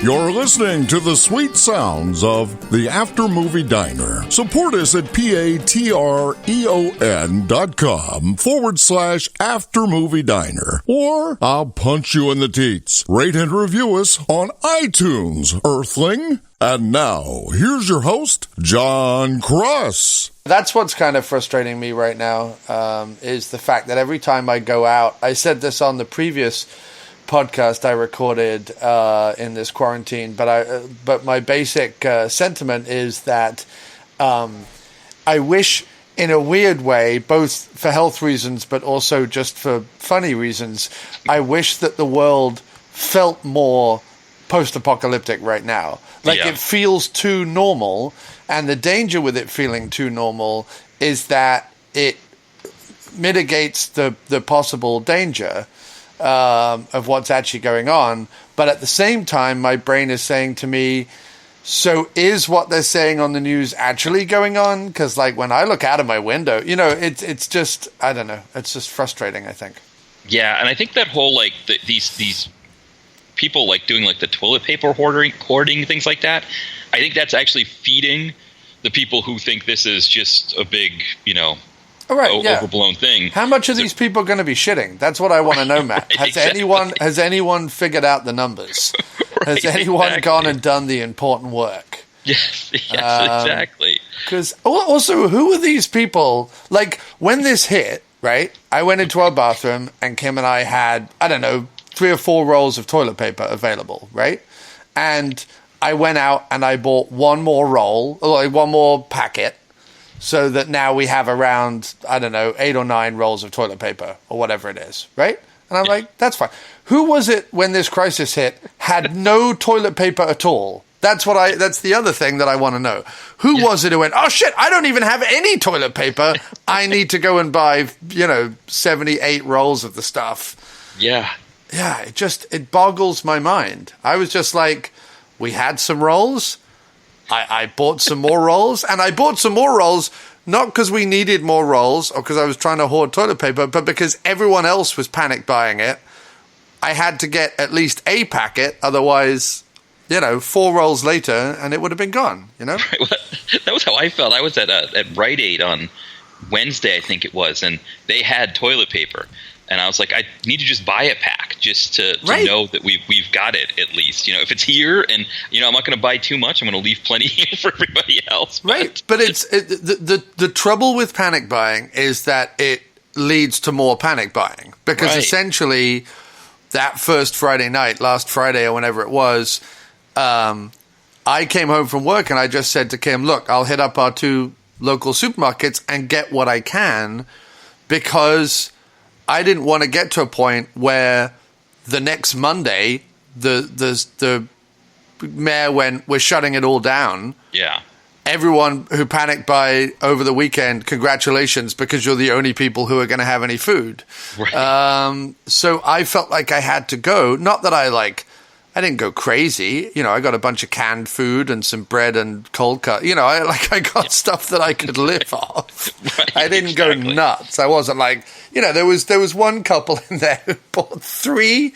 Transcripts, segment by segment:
You're listening to the sweet sounds of the After Movie Diner. Support us at patreon.com/After Movie Diner. Or I'll punch you in the teats. Rate and review us on iTunes, Earthling. And now, here's your host, John Cross. That's what's kind of frustrating me right now, is the fact that every time I go out, I said this on the previous podcast I recorded in this quarantine, but my basic sentiment is that I wish, in a weird way, both for health reasons but also just for funny reasons, I wish that the world felt more post-apocalyptic right now. It feels too normal, and the danger with it feeling too normal is that it mitigates the possible danger of what's actually going on. But at the same time, my brain is saying to me, so is what they're saying on the news actually going on? Because when I look out of my window, it's just, I don't know, it's just frustrating, I think. Yeah, and I think that whole these people doing the toilet paper hoarding, things like that, I think that's actually feeding the people who think this is just a big, overblown thing. How much are these people going to be shitting? That's what I want to know, Matt. Has anyone figured out the numbers? Has anyone gone and done the important work? Yes, exactly. Because also, who are these people? When this hit, right, I went into our bathroom and Kim and I had, 3 or 4 rolls of toilet paper available, right? And I went out and I bought one more roll, one more packet, so that now we have around, 8 or 9 rolls of toilet paper or whatever it is, right? And I'm like, that's fine. Who was it when this crisis hit had no toilet paper at all? That's the other thing that I want to know. Who was it who went, oh shit, I don't even have any toilet paper. I need to go and buy, 78 rolls of the stuff. Yeah. Yeah, it boggles my mind. I was just like, we had some rolls. I bought some more rolls, and I bought some more rolls not because we needed more rolls or because I was trying to hoard toilet paper, but because everyone else was panic buying it. I had to get at least a packet, otherwise, 4 rolls later, and it would have been gone, Right, well, that was how I felt. I was at Rite Aid on Wednesday, I think it was, and they had toilet paper. And I was like, I need to just buy a pack just to know that we've got it at least. If it's here, and I'm not going to buy too much, I'm going to leave plenty here for everybody else. Right, but the trouble with panic buying is that it leads to more panic buying because essentially that first Friday night, last Friday or whenever it was, I came home from work and I just said to Kim, look, I'll hit up our 2 local supermarkets and get what I can because I didn't want to get to a point where the next Monday the mayor went, we're shutting it all down. Yeah. Everyone who panicked buy over the weekend, congratulations, because you're the only people who are going to have any food. Right. So I felt like I had to go. Not that I didn't go crazy. I got a bunch of canned food and some bread and cold cut. I got stuff that I could live off. Right, I didn't go nuts. I wasn't there was one couple in there who bought three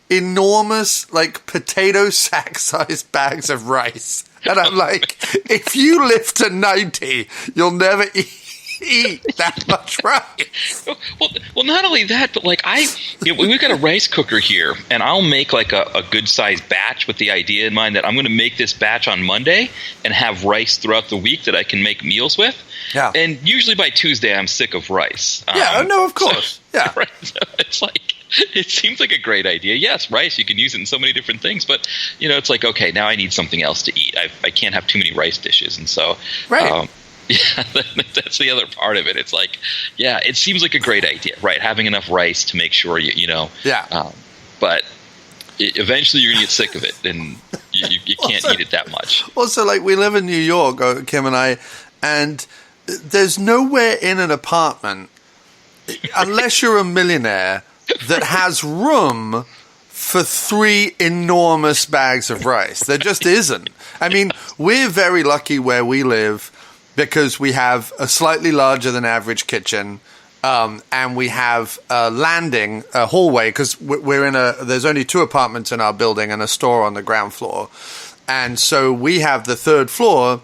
enormous potato sack-sized bags of rice. And I'm like, if you live to 90, you'll never eat that much rice. Well, not only that, but we've got a rice cooker here, and I'll make a good sized batch with the idea in mind that I'm going to make this batch on Monday and have rice throughout the week that I can make meals with. Yeah. And usually by Tuesday, I'm sick of rice. No, of course. So, yeah. Right. So it's it seems like a great idea. Yes, rice, you can use it in so many different things, but it's okay, now I need something else to eat. I can't have too many rice dishes, and so right. Yeah, that's the other part of it. It's it seems like a great idea, right? Having enough rice to make sure Yeah. But eventually you're going to get sick of it, and you can't eat it that much. Also, we live in New York, Kim and I, and there's nowhere in an apartment, unless you're a millionaire, that has room for 3 enormous bags of rice. There just isn't. I mean, we're very lucky where we live because we have a slightly larger than average kitchen. and we have a landing, a hallway, because there's only 2 apartments in our building and a store on the ground floor. And so we have the 3rd floor,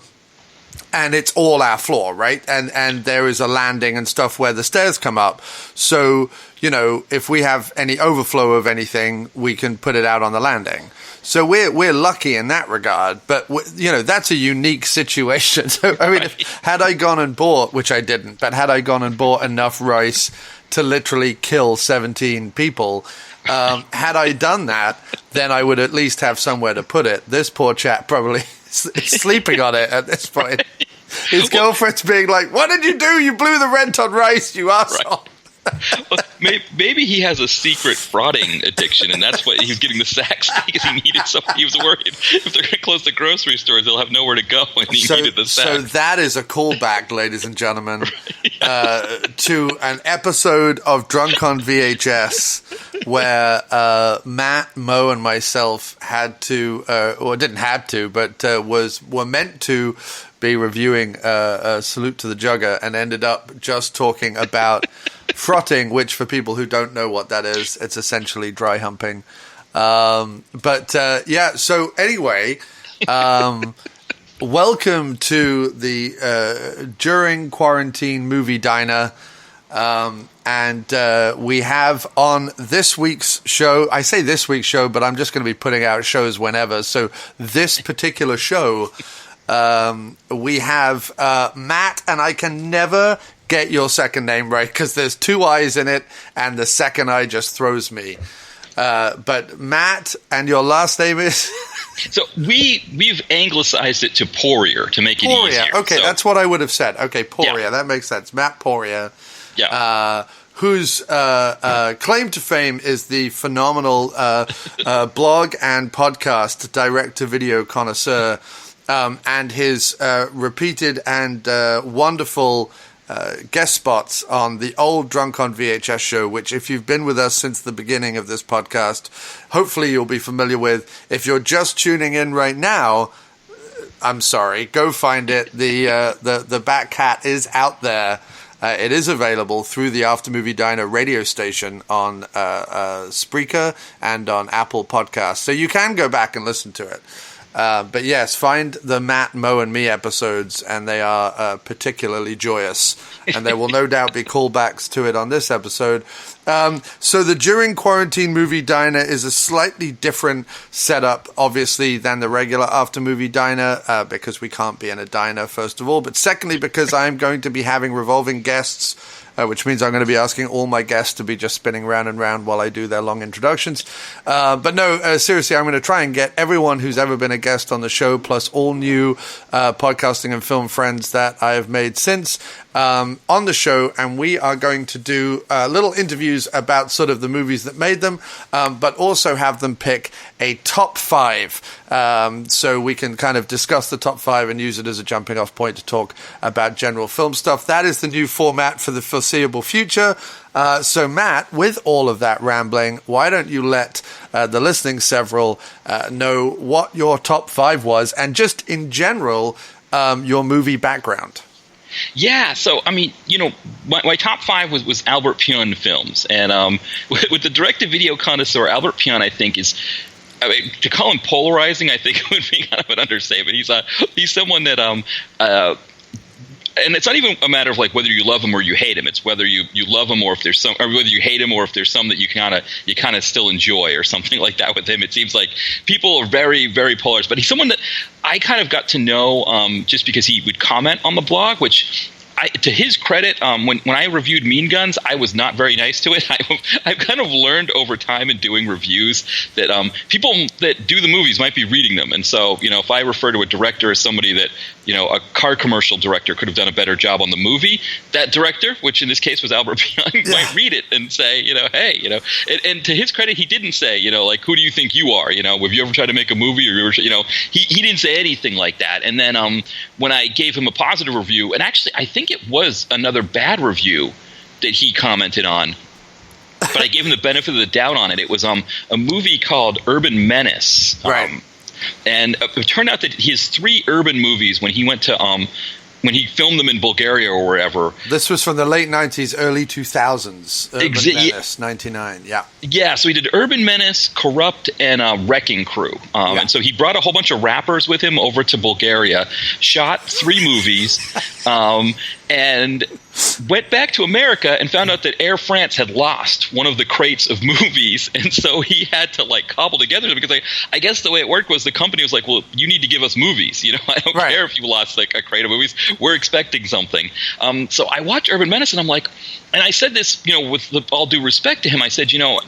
and it's all our floor, right? And there is a landing and stuff where the stairs come up. So, if we have any overflow of anything, we can put it out on the landing. So we're lucky in that regard, but that's a unique situation. So I mean, had I gone and bought, which I didn't, but had I gone and bought enough rice to literally kill 17 people, had I done that, then I would at least have somewhere to put it. This poor chap probably is sleeping on it at this point. His girlfriend's being like, "What did you do? You blew the rent on rice, you arsehole." Right. Well, maybe he has a secret frauding addiction, and that's why he's getting the sacks, because he needed something. He was worried if they're going to close the grocery stores, they'll have nowhere to go, and he needed the sacks. So that is a callback, ladies and gentlemen, to an episode of Drunk on VHS where Matt, Mo, and myself had to, or didn't have to, but were meant to be reviewing Salute to the Jugger, and ended up just talking about frotting, which for people who don't know what that is, it's essentially dry humping. So anyway, welcome to the During Quarantine Movie Diner. And we have on this week's show, I say this week's show, but I'm just going to be putting out shows whenever. So this particular show, we have Matt, and I can never get your second name right because there's 2 I's in it, and the second I just throws me. But Matt, and your last name is? So we've anglicized it to Poirier to make it easier. Okay, that's what I would have said. Okay, Poirier, that makes sense. Matt Poirier. Yeah. Whose claim to fame is the phenomenal blog and podcast direct-to-video Connoisseur, and his repeated and wonderful guest spots on the old Drunk on VHS show, which if you've been with us since the beginning of this podcast, hopefully you'll be familiar with. If you're just tuning in right now, I'm sorry, go find it. The Bat Cat is out there. It is available through the After Movie Diner radio station on Spreaker and on Apple Podcasts. So you can go back and listen to it. But yes, find the Matt, Mo, and me episodes, and they are particularly joyous. And there will no doubt be callbacks to it on this episode. So the During Quarantine Movie Diner is a slightly different setup, obviously, than the regular After Movie Diner, because we can't be in a diner, first of all. But secondly, because I'm going to be having revolving guests, which means I'm going to be asking all my guests to be just spinning round and round while I do their long introductions. But no, seriously, I'm going to try and get everyone who's ever been a guest on the show, plus all new podcasting and film friends that I have made since, on the show, and we are going to do little interviews about sort of the movies that made them, but also have them pick a top 5, so we can kind of discuss the top 5 and use it as a jumping off point to talk about general film stuff. That is the new format for the foreseeable future. So Matt, with all of that rambling, why don't you let the listening several know what your top 5 was, and just in general, your movie background? Yeah, so, I mean, my top 5 was Albert Pyun films. And with the direct-to-video Connoisseur, Albert Pyun, I think, is... to call him polarizing, I think would be kind of an understatement. He's someone that... and it's not even a matter of like whether you love him or you hate him. It's whether you love him or if there's some, or whether you hate him or if there's some that you kind of still enjoy or something like that with him. It seems like people are very, very polarized. But he's someone that I kind of got to know just because he would comment on the blog, which to his credit, when I reviewed Mean Guns, I was not very nice to it. I've kind of learned over time in doing reviews that people that do the movies might be reading them. And so, if I refer to a director as somebody that, a car commercial director could have done a better job on the movie, that director, which in this case was Albert Pyun, might read it and say, hey, and to his credit, he didn't say, like, who do you think you are? Have you ever tried to make a movie? Or, he didn't say anything like that. And then when I gave him a positive review, and actually I think it was another bad review that he commented on, but I gave him the benefit of the doubt on it. It was a movie called Urban Menace. Right. And it turned out that his 3 urban movies, when he went to when he filmed them in Bulgaria or wherever. This was from the late 90s, early 2000s. Urban Menace, 99, yeah. Yeah, so he did Urban Menace, Corrupt, and Wrecking Crew. And so he brought a whole bunch of rappers with him over to Bulgaria, shot 3 movies, and went back to America and found out that Air France had lost one of the crates of movies. And so he had to like cobble together, because I guess the way it worked was the company was like, well, you need to give us movies. You know, I don't care if you lost like a crate of movies. We're expecting something. So I watched Urban Menace and I'm like, and I said this, you know, with all due respect to him, I said, you know,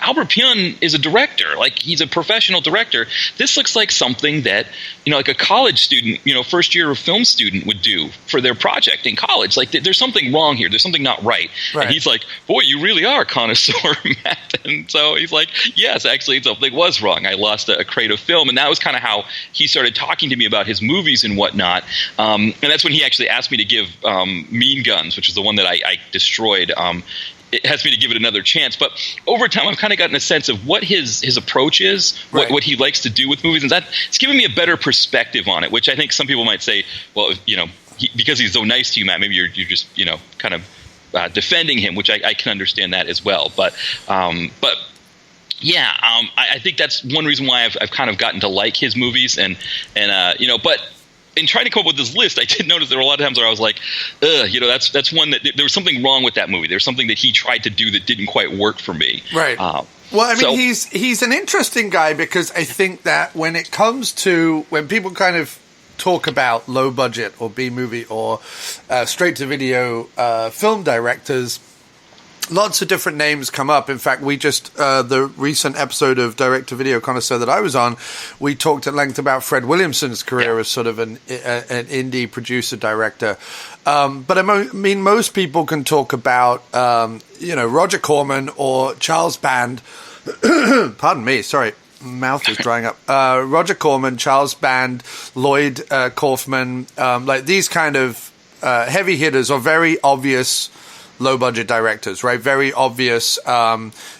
Albert Pyun is a director. Like, he's a professional director. This looks like something that, you know, like a college student, you know, first year of film student would do for their project in college. Like, there's something wrong here. There's something not right. And he's like, boy, you really are a connoisseur, Matt. And so he's like, yes, actually something was wrong. I lost a crate of film. And that was kind of how he started talking to me about his movies and whatnot. And that's when he actually asked me to give Mean Guns, which is the one that I destroyed, it has me to give it another chance. But over time, I've kind of gotten a sense of what his approach is, what he likes to do with movies, and it's given me a better perspective on it, which I think some people might say, well, you know, because he's so nice to you, Matt, maybe you're just, you know, kind of defending him, which I can understand that as well. But yeah, I think that's one reason why I've kind of gotten to like his movies, and you know, but in trying to come up with this list, I did notice there were a lot of times where I was like, you know, that's one that there was something wrong with that movie. There's something that he tried to do that didn't quite work for me. Right. Well, I mean, he's an interesting guy, because I think that when it comes to when people kind of talk about low budget or B movie or straight to video film directors, lots of different names come up. In fact, we just, the recent episode of Direct-to-Video Connoisseur that I was on, we talked at length about Fred Williamson's career as sort of an indie producer-director. But I mean, most people can talk about, you know, Roger Corman or Charles Band. Pardon me, sorry. Mouth is drying up. Roger Corman, Charles Band, Lloyd Kaufman, like these kind of heavy hitters or very obvious low-budget directors, right? Very obvious.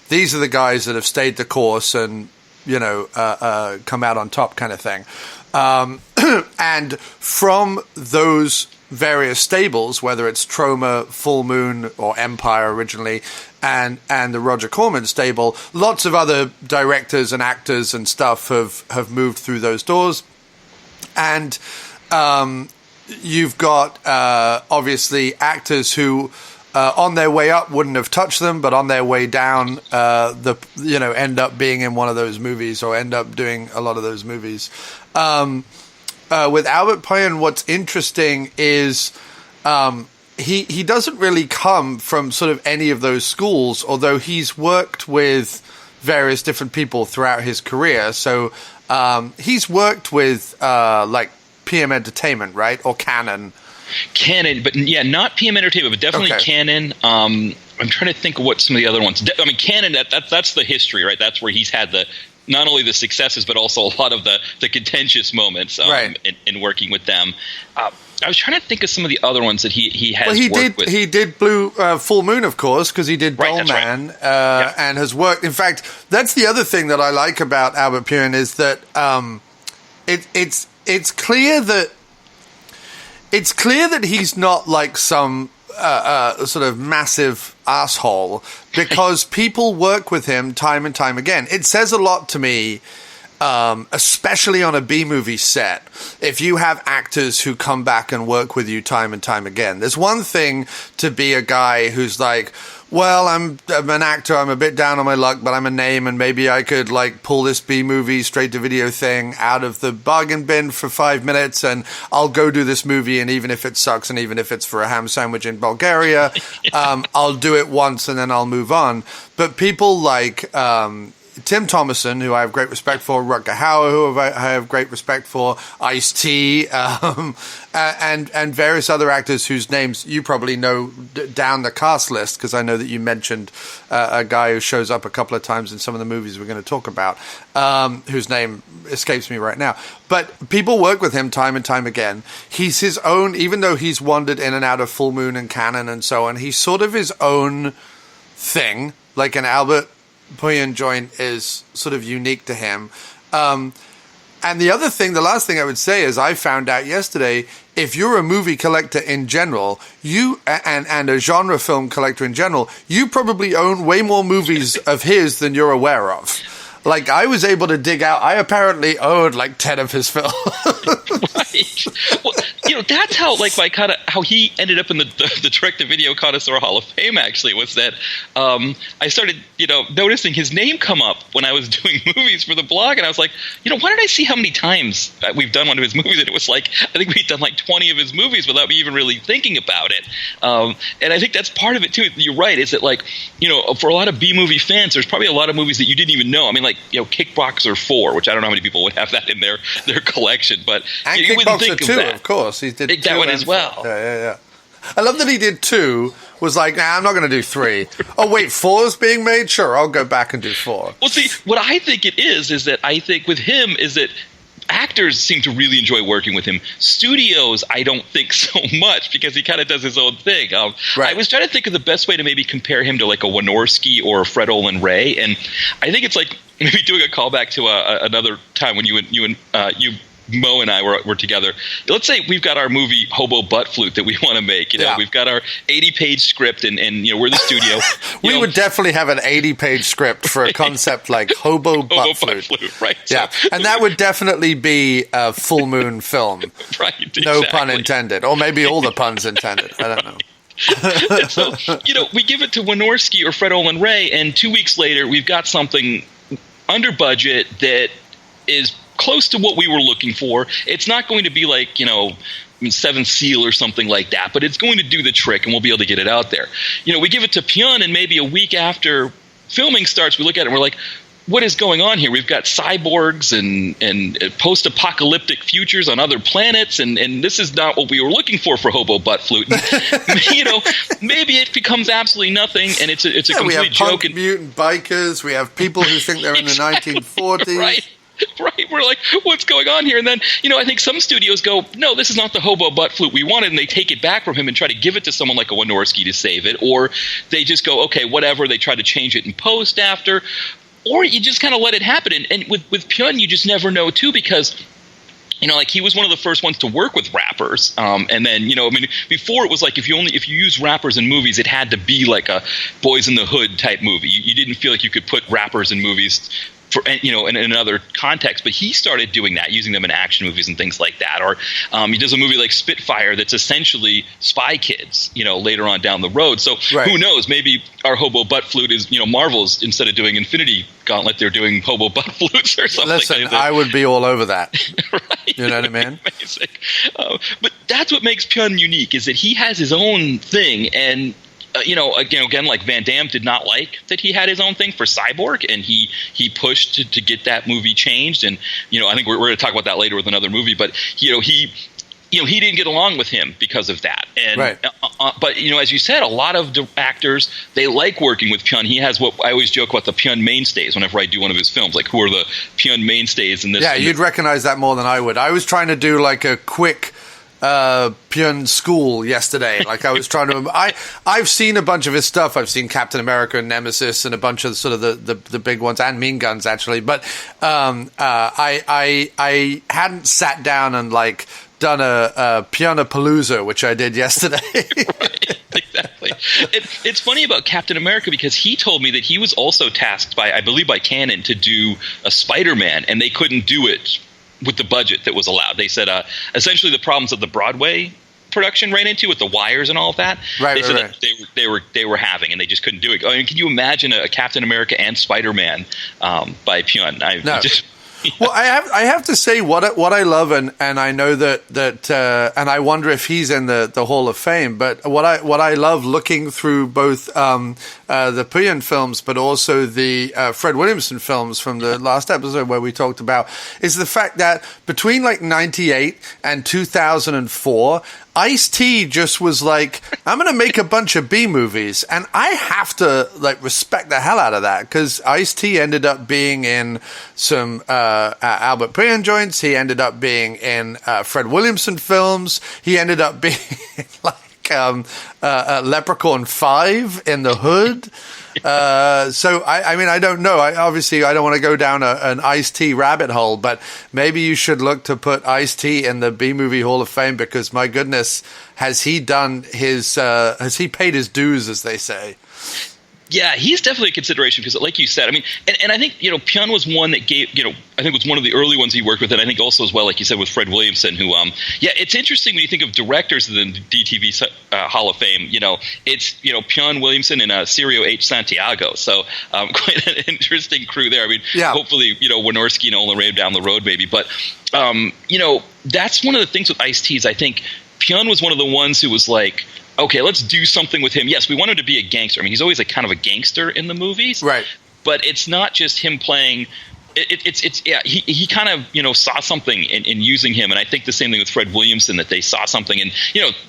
These are the guys that have stayed the course and, you know, come out on top kind of thing. And from those various stables, whether it's Troma, Full Moon, or Empire originally, and the Roger Corman stable, lots of other directors and actors and stuff have moved through those doors. And you've got, obviously, actors who on their way up wouldn't have touched them, but on their way down, end up being in one of those movies or end up doing a lot of those movies. With Albert Pyun, what's interesting is he doesn't really come from sort of any of those schools, although he's worked with various different people throughout his career. So he's worked with like PM Entertainment, right, or Canon. Canon, but yeah, not PM Entertainment, but definitely Canon. I'm trying to think of what some of the other ones. I mean, Canon. That's the history, right? That's where he's had not only the successes, but also a lot of the contentious moments in working with them. I was trying to think of some of the other ones that he has worked with. He did Full Moon, of course, because he did Doll Man, and has worked. In fact, that's the other thing that I like about Albert Pyun is that it's clear that. It's clear that he's not like some sort of massive asshole, because people work with him time and time again. It says a lot to me, especially on a B-movie set, if you have actors who come back and work with you time and time again. There's one thing to be a guy who's like, well, I'm an actor, I'm a bit down on my luck, but I'm a name, and maybe I could like pull this B-movie straight-to-video thing out of the bargain bin for 5 minutes, and I'll go do this movie, and even if it sucks, and even if it's for a ham sandwich in Bulgaria, I'll do it once, and then I'll move on. But people like Tim Thomason, who I have great respect for, Rutger Hauer, who I have great respect for, Ice-T, and various other actors whose names you probably know down the cast list, because I know that you mentioned a guy who shows up a couple of times in some of the movies we're going to talk about, whose name escapes me right now. But people work with him time and time again. He's his own, even though he's wandered in and out of Full Moon and Canon and so on, he's sort of his own thing, like an Albert Pyun joint is sort of unique to him. And the other thing, the last thing I would say is I found out yesterday if you're a movie collector in general, you and a genre film collector in general, you probably own way more movies of his than you're aware of. Like, I was able to dig out, I apparently owned like 10 of his films. Right. Well, that's how, like, how he ended up in the direct-to-video Connoisseur Hall of Fame, actually, was that I started, noticing his name come up when I was doing movies for the blog, and I was like, why did I see how many times we've done one of his movies? And it was like, I think we'd done like 20 of his movies without me even really thinking about it. And I think that's part of it, too. You're right, is that, like, for a lot of B-movie fans, there's probably a lot of movies that you didn't even know. I mean, like, Kickboxer 4, which I don't know how many people would have that in their collection, but and Kickboxer 2, of course, he did that one as well. Yeah. I love that he did 2. Was like, nah, I'm not going to do 3. Oh wait, 4 is being made. Sure, I'll go back and do 4. Well, see, what I think it is that I think with him is that actors seem to really enjoy working with him. Studios, I don't think so much, because he kind of does his own thing. Right. I was trying to think of the best way to maybe compare him to like a Wynorski or a Fred Olen Ray, and I think it's like maybe doing a callback to another time when you Mo and I were together. Let's say we've got our movie Hobo Butt Flute that we want to make. We've got our 80-page script, and we're the studio. We would definitely have an 80-page script for a concept like Hobo Butt Flute. Right. Yeah, and that would definitely be a full moon film. Right. Exactly. No pun intended, or maybe all the puns intended. I don't know. So, we give it to Wynorski or Fred Olen Ray, and 2 weeks later, we've got something under budget that is close to what we were looking for. It's not going to be like, Seventh Seal or something like that, but it's going to do the trick, and we'll be able to get it out there. We give it to Pyun, and maybe a week after filming starts, we look at it and we're like, what is going on here? We've got cyborgs and post-apocalyptic futures on other planets, and this is not what we were looking for Hobo Butt Flute. Maybe it becomes absolutely nothing, and it's a complete we have joke. Punk mutant bikers. We have people who think they're in the 1940s. Right. We're like, what's going on here? And then, I think some studios go, no, this is not the Hobo Butt Flute we wanted, and they take it back from him and try to give it to someone like a Wynorski to save it, or they just go, okay, whatever, they try to change it in post after, or you just kind of let it happen. And with Pyun, you just never know, too, because like he was one of the first ones to work with rappers. And then, before it was like if you use rappers in movies, it had to be like a Boys in the Hood type movie. You didn't feel like you could put rappers in movies in another context, but he started doing that, using them in action movies and things like that. Or he does a movie like Spitfire that's essentially Spy Kids, later on down the road. So Who knows? Maybe our Hobo Butt Flute is, Marvel's, instead of doing Infinity Gauntlet, they're doing Hobo Butt Flutes or something. Listen, like that. I would be all over that. Right? You know what I mean? Amazing. But that's what makes Pyun unique, is that he has his own thing, and again, like Van Damme did not like that he had his own thing for Cyborg, and he pushed to get that movie changed. And I think we're going to talk about that later with another movie. But he didn't get along with him because of that. And but as you said, a lot of actors, they like working with Pyun. He has what I always joke about, the Pyun mainstays whenever I do one of his films. Like, who are the Pyun mainstays in this? Yeah, you'd recognize that more than I would. I was trying to do like a quick Pyun school yesterday. Like, I was trying to. I've seen a bunch of his stuff. I've seen Captain America and Nemesis and a bunch of sort of the big ones, and Mean Guns actually. But I hadn't sat down and like done a Pyun-a-palooza, which I did yesterday. Right, exactly. It's funny about Captain America, because he told me that he was also tasked by Canon to do a Spider-Man, and they couldn't do it with the budget that was allowed. They said essentially the problems of the Broadway production ran into with the wires and all of that. That they were having, and they just couldn't do it. I mean, can you imagine a Captain America and Spider-Man by Pyun? Well, I have to say what I love, and I know that and I wonder if he's in the Hall of Fame. But what I love looking through both the Pyun films, but also the Fred Williamson films from the last episode where we talked about, is the fact that between like 98 and 2004. Ice-T just was like, I'm going to make a bunch of B movies, and I have to like respect the hell out of that, because Ice-T ended up being in some Albert Pyun joints. He ended up being in Fred Williamson films. He ended up being like like Leprechaun 5 in the hood. So I mean, I don't know. I don't want to go down an Ice-T rabbit hole, but maybe you should look to put Ice-T in the B-movie Hall of Fame, because my goodness, has he paid his dues, as they say? Yeah, he's definitely a consideration because, like you said, I mean, and I think, Pyun was one that gave, I think was one of the early ones he worked with, and I think also as well, like you said, with Fred Williamson, who, it's interesting when you think of directors in the DTV Hall of Fame, it's, Pyun, Williamson, and Cirio H. Santiago, so quite an interesting crew there. I mean, hopefully, Wynorski and Olin Ray down the road maybe, but, that's one of the things with Ice-T is I think Pyun was one of the ones who was like, okay, let's do something with him. Yes, we want him to be a gangster. I mean, he's always like kind of a gangster in the movies, right? But it's not just him playing. He kind of saw something in using him, and I think the same thing with Fred Williamson, that they saw something, and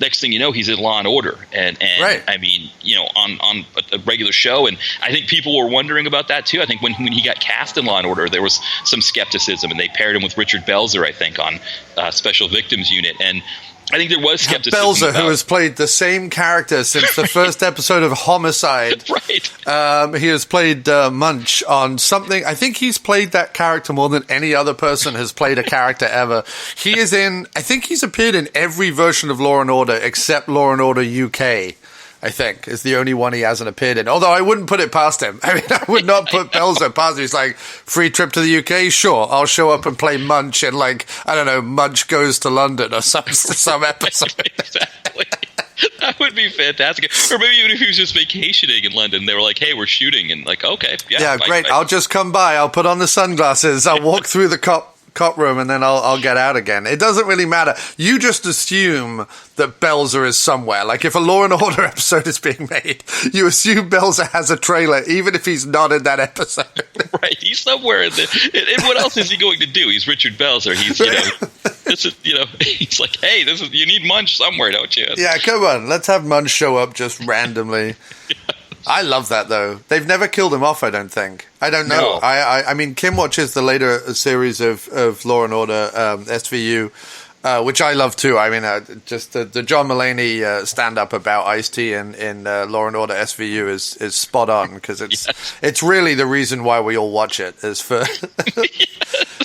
next thing you know, he's in Law and Order, and right. I mean, on a regular show, and I think people were wondering about that too. I think when he got cast in Law and Order, there was some skepticism, and they paired him with Richard Belzer, I think, on Special Victims Unit, and I think there was skepticism. Belzer, who has played the same character since the first episode of Homicide. Right. He has played Munch on something. I think he's played that character more than any other person has played a character ever. He is I think he's appeared in every version of Law and Order except Law and Order UK. I think, is the only one he hasn't appeared in. Although I wouldn't put it past him. I mean, I would not put Belzer past him. He's like, free trip to the UK? Sure, I'll show up and play Munch in, like, I don't know, Munch Goes to London or some episode. Exactly. That would be fantastic. Or maybe even if he was just vacationing in London, they were like, hey, we're shooting. And like, okay. Yeah, great. I'll just come by. I'll put on the sunglasses. I'll walk through the cop room, and then I'll get out again. It doesn't really matter. You just assume that Belzer is somewhere. Like if a Law and Order episode is being made, you assume Belzer has a trailer, even if he's not in that episode. Right, he's somewhere in the. And what else is he going to do? He's Richard Belzer. He's this is he's like, hey, you need Munch somewhere, don't you? Yeah, come on, let's have Munch show up just randomly. Yeah. I love that, though. They've never killed him off, I don't think. I don't know. No. I mean, Kim watches the later series of Law and Order, SVU, which I love, too. I mean, just the John Mulaney stand-up about Ice-T in Law and Order SVU is spot on, because it's really the reason why we all watch it, is for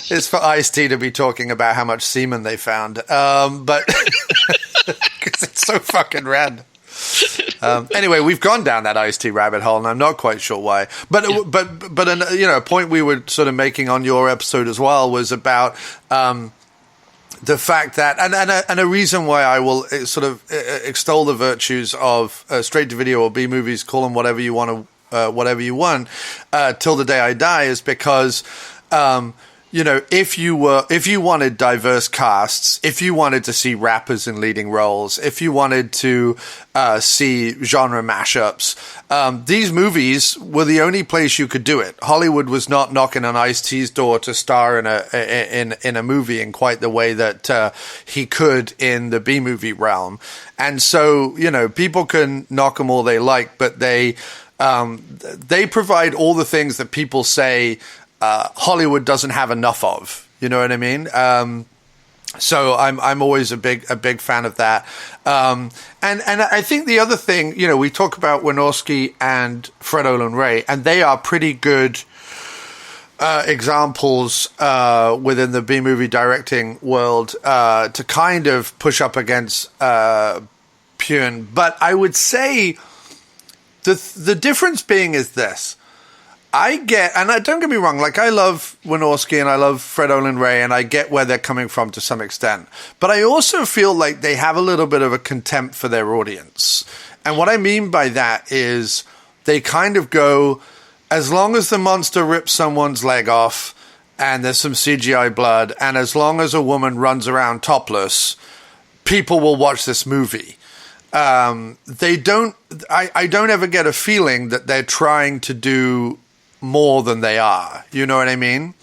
is for Ice-T to be talking about how much semen they found. But because it's so fucking rad. Anyway, we've gone down that Ice-T rabbit hole, and I'm not quite sure why. But a point we were sort of making on your episode as well was about the fact that, and a reason why I will sort of extol the virtues of straight to video or B movies, call them whatever you want, till the day I die, is because. If you wanted diverse casts, if you wanted to see rappers in leading roles, if you wanted to see genre mashups, these movies were the only place you could do it. Hollywood was not knocking on Ice-T's door to star in a movie in quite the way that he could in the B movie realm. And so, people can knock them all they like, but they provide all the things that people say Hollywood doesn't have enough of. You know what I mean? So I'm always a big fan of that. And I think the other thing, we talk about Wynorski and Fred Olin Ray, and they are pretty good examples within the B movie directing world to kind of push up against Pyun. But I would say the difference being is this. Don't get me wrong, like I love Wynorski and I love Fred Olin Ray, and I get where they're coming from to some extent. But I also feel like they have a little bit of a contempt for their audience. And what I mean by that is they kind of go, as long as the monster rips someone's leg off and there's some CGI blood, and as long as a woman runs around topless, people will watch this movie. I don't ever get a feeling that they're trying to do more than they are. You know what I mean?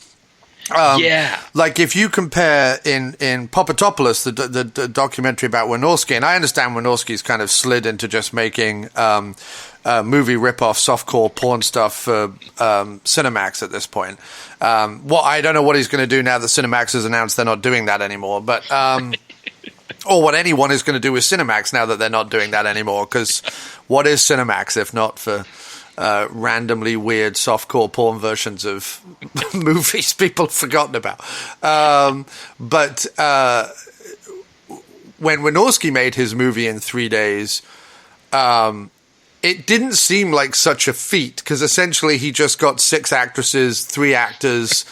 Yeah. Like if you compare in Popatopoulos, the documentary about Wynorski, and I understand Wynorski's kind of slid into just making movie rip-off softcore porn stuff for Cinemax at this point. I don't know what he's going to do now that Cinemax has announced they're not doing that anymore. But or what anyone is going to do with Cinemax now that they're not doing that anymore. Because what is Cinemax if not for randomly weird softcore porn versions of movies people have forgotten about? But when Wynorski made his movie in 3 days, it didn't seem like such a feat, because essentially he just got 6 actresses, 3 actors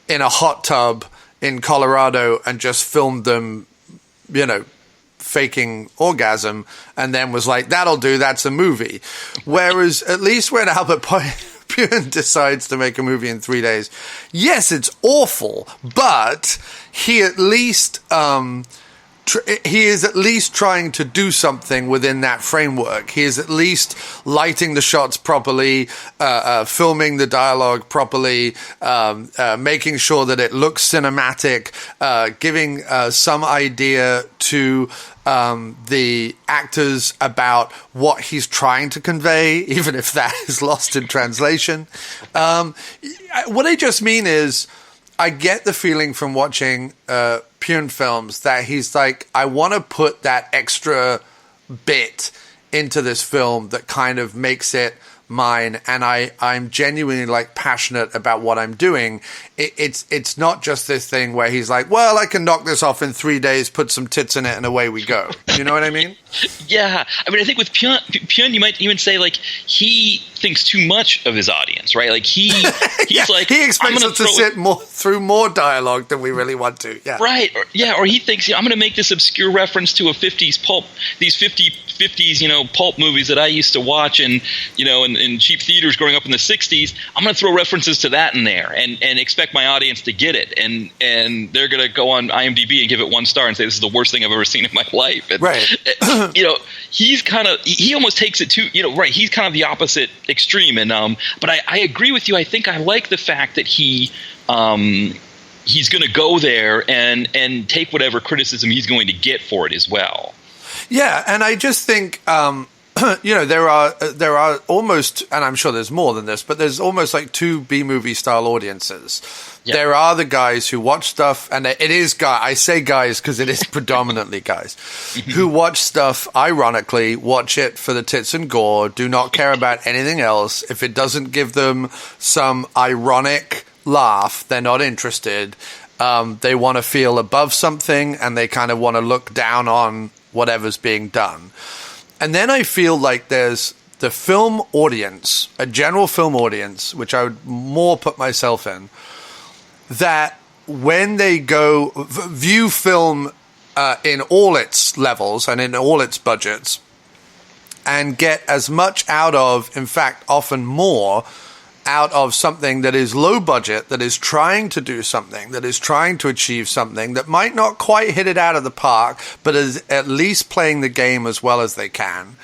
in a hot tub in Colorado and just filmed them, faking orgasm, and then was like, that'll do, that's a movie. Whereas at least when Albert Pyun decides to make a movie in 3 days, yes, it's awful, but he at least he is at least trying to do something within that framework. He is at least lighting the shots properly, filming the dialogue properly, making sure that it looks cinematic, giving some idea to the actors about what he's trying to convey, even if that is lost in translation. What I just mean is, I get the feeling from watching Pyun films that he's like, I want to put that extra bit into this film that kind of makes it mine, and I'm genuinely like passionate about what I'm doing. It's not just this thing where he's like, well, I can knock this off in 3 days, put some tits in it, and away we go. You know what I mean? Yeah. I mean, I think with Pyun, you might even say, like, he thinks too much of his audience, right? Like, he's like, he expects us to sit through more dialogue than we really want to. Yeah. Right. Or he thinks, I'm going to make this obscure reference to a 50s pulp, these 50s, pulp movies that I used to watch in cheap theaters growing up in the 60s. I'm going to throw references to that in there and expect my audience to get it. And they're going to go on IMDb and give it 1 star and say, this is the worst thing I've ever seen in my life. And, right. he almost takes it to, right. He's kind of the opposite extreme. And, but I agree with you. I think I like the fact that he's going to go there and take whatever criticism he's going to get for it as well. Yeah. And I just think, there are almost, and I'm sure there's more than this, but there's almost like 2 B-movie style audiences. Yep. There are the guys who watch stuff, and it is guys. I say guys because it is predominantly guys who watch stuff, ironically, watch it for the tits and gore, do not care about anything else. If it doesn't give them some ironic laugh, they're not interested. They want to feel above something, and they kind of want to look down on whatever's being done. And then I feel like there's the film audience, a general film audience, which I would more put myself in, that when they go view film in all its levels and in all its budgets and get as much out of, in fact, often more, out of something that is low budget, that is trying to do something, that is trying to achieve something, that might not quite hit it out of the park, but is at least playing the game as well as they can,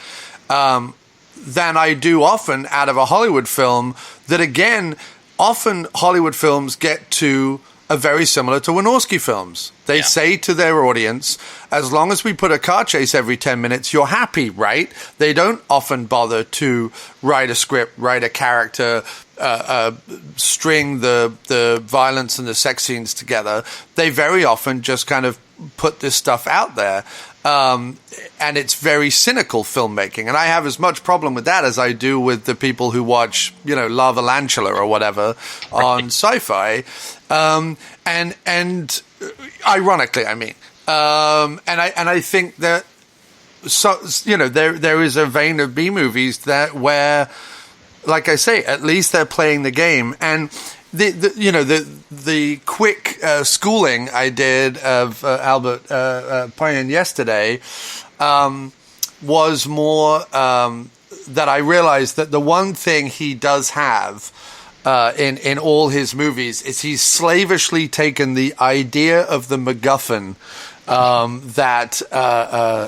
than I do often out of a Hollywood film that, again, often Hollywood films get to are very similar to Wynorski films. They say to their audience, as long as we put a car chase every 10 minutes, you're happy, right? They don't often bother to write a script, write a character, string the violence and the sex scenes together. They very often just kind of put this stuff out there. And it's very cynical filmmaking. And I have as much problem with that as I do with the people who watch, Lava Lantula or whatever on Sci-Fi. And ironically, I mean, and I think that, there is a vein of B movies that where, like I say, at least they're playing the game. And the quick schooling I did of Albert Pyun yesterday was more that I realized that the one thing he does have in all his movies is he's slavishly taken the idea of the MacGuffin that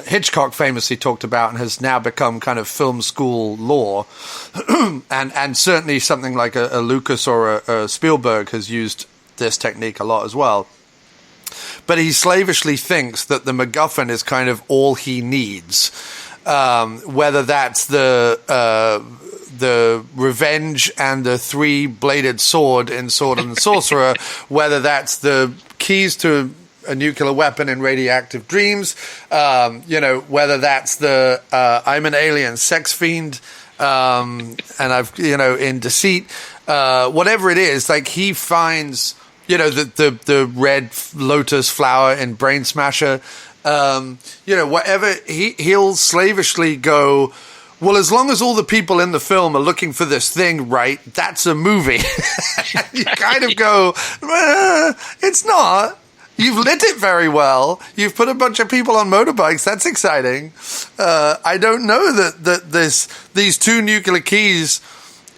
Hitchcock famously talked about and has now become kind of film school lore. and certainly something like a Lucas or a Spielberg has used this technique a lot as well. But he slavishly thinks that the MacGuffin is kind of all he needs, whether that's the revenge and the 3-bladed sword in Sword and the Sorcerer, whether that's the keys to a nuclear weapon in Radioactive Dreams, whether that's the I'm an alien sex fiend, and I've, in Deceit, whatever it is, like he finds, the red lotus flower in Brain Smasher, whatever, he'll slavishly go, well, as long as all the people in the film are looking for this thing, right, that's a movie. You kind of go, it's not. You've lit it very well. You've put a bunch of people on motorbikes. That's exciting. I don't know that these two nuclear keys,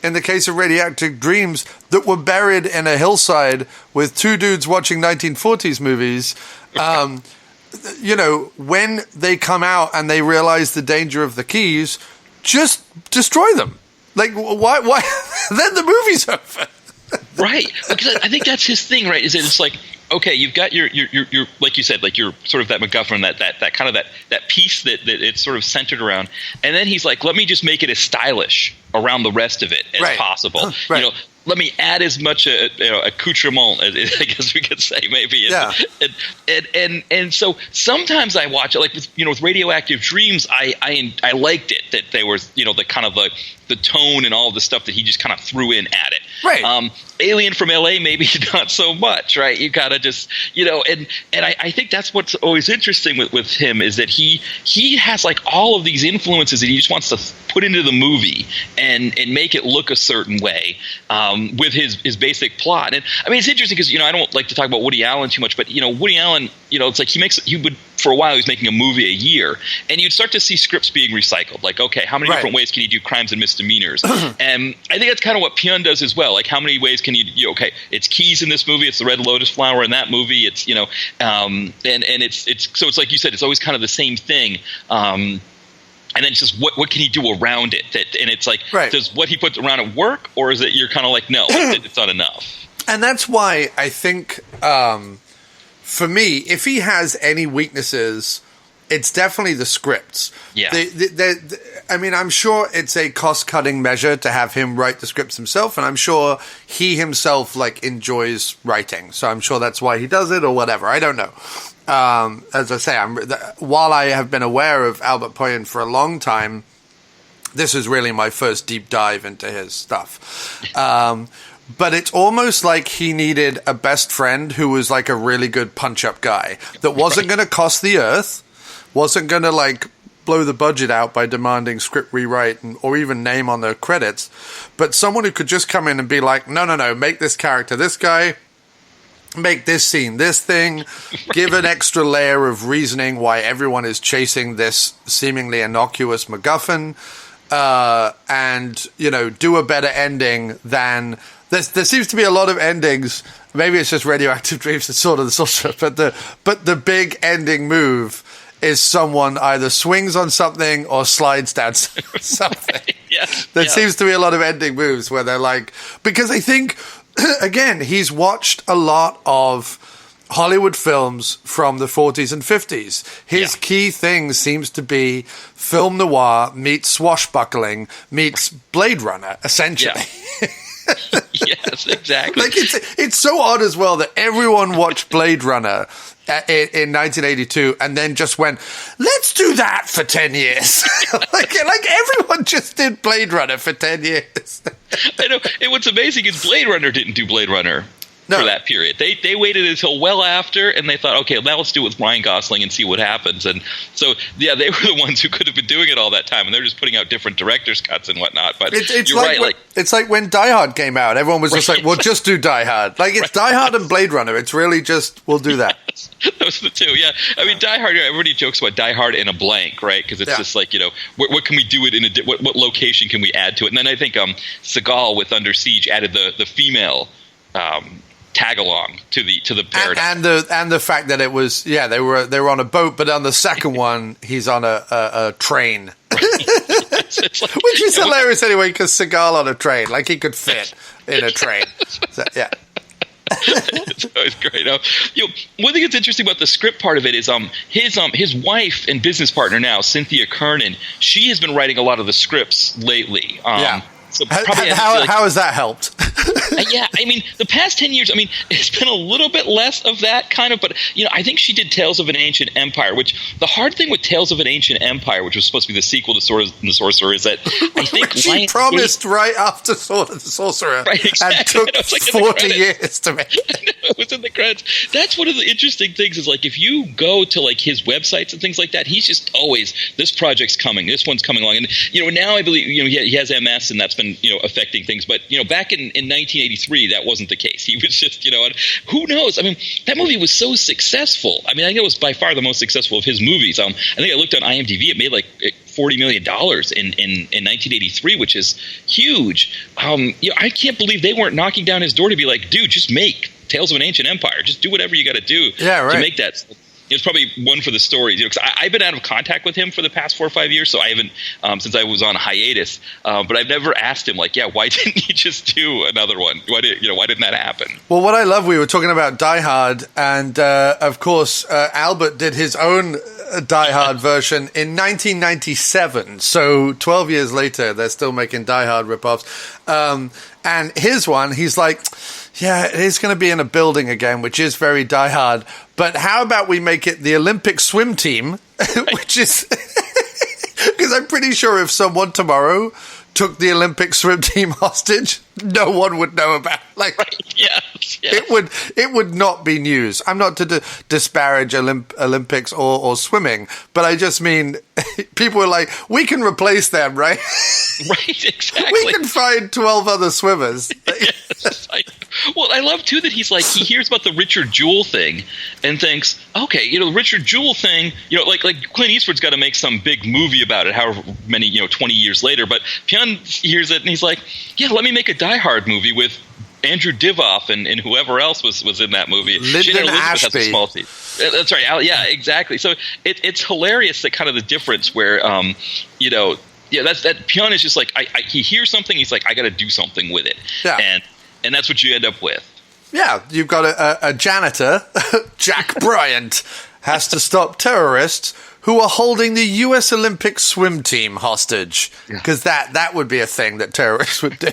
in the case of Radioactive Dreams, that were buried in a hillside with two dudes watching 1940s movies, when they come out and they realize the danger of the keys, just destroy them. Like, why? Then the movie's over. Right. Because I think that's his thing, right? Is that it's like, okay, you've got your like you said, like you're sort of that MacGuffin, that kind of that piece that it's sort of centered around, and then he's like, let me just make it as stylish around the rest of it as possible. Right. Let me add as much accoutrement, as I guess we could say, maybe. Yeah. And so sometimes I watch it, like with Radioactive Dreams, I liked it, that they were the kind of the tone and all of the stuff that he just kind of threw in at it. Right. Alien from LA, maybe not so much, right? You gotta just and I think that's what's always interesting with him, is that he has like all of these influences that he just wants to put into the movie and make it look a certain way. With his basic plot. And I mean, it's interesting because, I don't like to talk about Woody Allen too much, but, Woody Allen, it's like for a while, he was making a movie a year, and you'd start to see scripts being recycled. Like, okay, how many different ways can he do crimes and misdemeanors? And I think that's kind of what Pyun does as well. Like, how many ways can okay, it's keys in this movie, it's the red lotus flower in that movie, it's, and it's so it's like you said, it's always kind of the same thing. And then it's just what can he do around it? And it's like, does what he puts around it work, or is it you're kind of like, no, it's not enough? And that's why I think, for me, if he has any weaknesses, it's definitely the scripts. Yeah. I mean, I'm sure it's a cost-cutting measure to have him write the scripts himself, and I'm sure he himself enjoys writing. So I'm sure that's why he does it, or whatever. I don't know. As I say, while I have been aware of Albert Pyun for a long time, this is really my first deep dive into his stuff. But it's almost like he needed a best friend who was like a really good punch-up guy that wasn't going to cost the earth, wasn't going to blow the budget out by demanding script rewrite or even name on the credits, but someone who could just come in and be like, no, make this character this guy, make this scene this thing, give an extra layer of reasoning why everyone is chasing this seemingly innocuous MacGuffin, and do a better ending than there seems to be a lot of endings. Maybe it's just Radioactive Dreams and Sword of the Sorcerer, but the big ending move is someone either swings on something or slides down something. There seems to be a lot of ending moves where they're like, because I think, again, he's watched a lot of Hollywood films from the 40s and 50s. His key thing seems to be film noir meets swashbuckling meets Blade Runner, essentially. Yeah. Yes, exactly. It's so odd as well that everyone watched Blade Runner in 1982 and then just went, let's do that for 10 years. like everyone just did Blade Runner for 10 years. I know. And what's amazing is Blade Runner didn't do Blade Runner for that period. They waited until well after, and they thought, okay, now let's do it with Ryan Gosling and see what happens. And so, they were the ones who could have been doing it all that time, and they're just putting out different director's cuts and whatnot. But you're right. It's like when Die Hard came out, everyone was just like, well, just do Die Hard. It's Die Hard and Blade Runner. It's really just, we'll do that. Yes, those are the two, yeah. I mean, Die Hard, everybody jokes about Die Hard in a blank, right? Because it's just like, what can we do it in what location can we add to it? And then I think Seagal with Under Siege added the female tag along to the paradigm, and the fact that it was they were on a boat, but on the second one he's on a train, which is hilarious anyway, because Seagal on a train, he could fit in a train. So, yeah. It's always great. One thing that's interesting about the script part of it is his wife and business partner now, Cynthia Kernan, she has been writing a lot of the scripts lately. So how has that helped? Yeah, I mean, the past 10 years, I mean, it's been a little bit less of that kind of, but, I think she did Tales of an Ancient Empire, which the hard thing with Tales of an Ancient Empire, which was supposed to be the sequel to Sword of the Sorcerer, is that I think she promised right after Sword of the Sorcerer, right, exactly. and took 40 years to make it. It was in the credits. That's one of the interesting things is, like, if you go to, like, his websites and things like that, he's just always, this project's coming, this one's coming along. And, now I believe, he has MS, and that's been, affecting things. But, back in 1983, that wasn't the case. He was just, and who knows? I mean, that movie was so successful. I mean, I think it was by far the most successful of his movies. I think I looked on IMDb, it made like $40 million in 1983, which is huge. I can't believe they weren't knocking down his door to be like, dude, just make Tales of an Ancient Empire. Just do whatever you got to do to make that. It's probably one for the stories. Because I've been out of contact with him for the past 4 or 5 years, so I haven't since I was on hiatus. But I've never asked him, like, why didn't he just do another one? Why didn't that happen? Well, what I love, we were talking about Die Hard, and of course, Albert did his own Die Hard version in 1997. So 12 years later, they're still making Die Hard ripoffs. And his one, he's like, yeah, it is going to be in a building again, which is very Die Hard. But how about we make it the Olympic swim team, which is because I'm pretty sure if someone tomorrow took the Olympic swim team hostage, no one would know about it. Yes. It would not be news. I'm not to disparage Olympics or swimming, but I just mean people are like, we can replace them, right? Right, exactly. We can find 12 other swimmers. Yes, well, I love too that he's like, he hears about the Richard Jewell thing and thinks, okay, the Richard Jewell thing, like Clint Eastwood's got to make some big movie about it, however many 20 years later. But Pyun hears it and he's like, yeah, let me make a Die Hard movie with Andrew Divoff and whoever else was in that movie. Lyndon Ashby. Has a small team. That's right. Yeah, exactly. So it's hilarious that kind of the difference where that Pyun is just like he hears something, he's like, I got to do something with it. Yeah. And that's what you end up with. Yeah, you've got a janitor, Jack Bryant, has to stop terrorists who are holding the U.S. Olympic swim team hostage. Because that would be a thing that terrorists would do.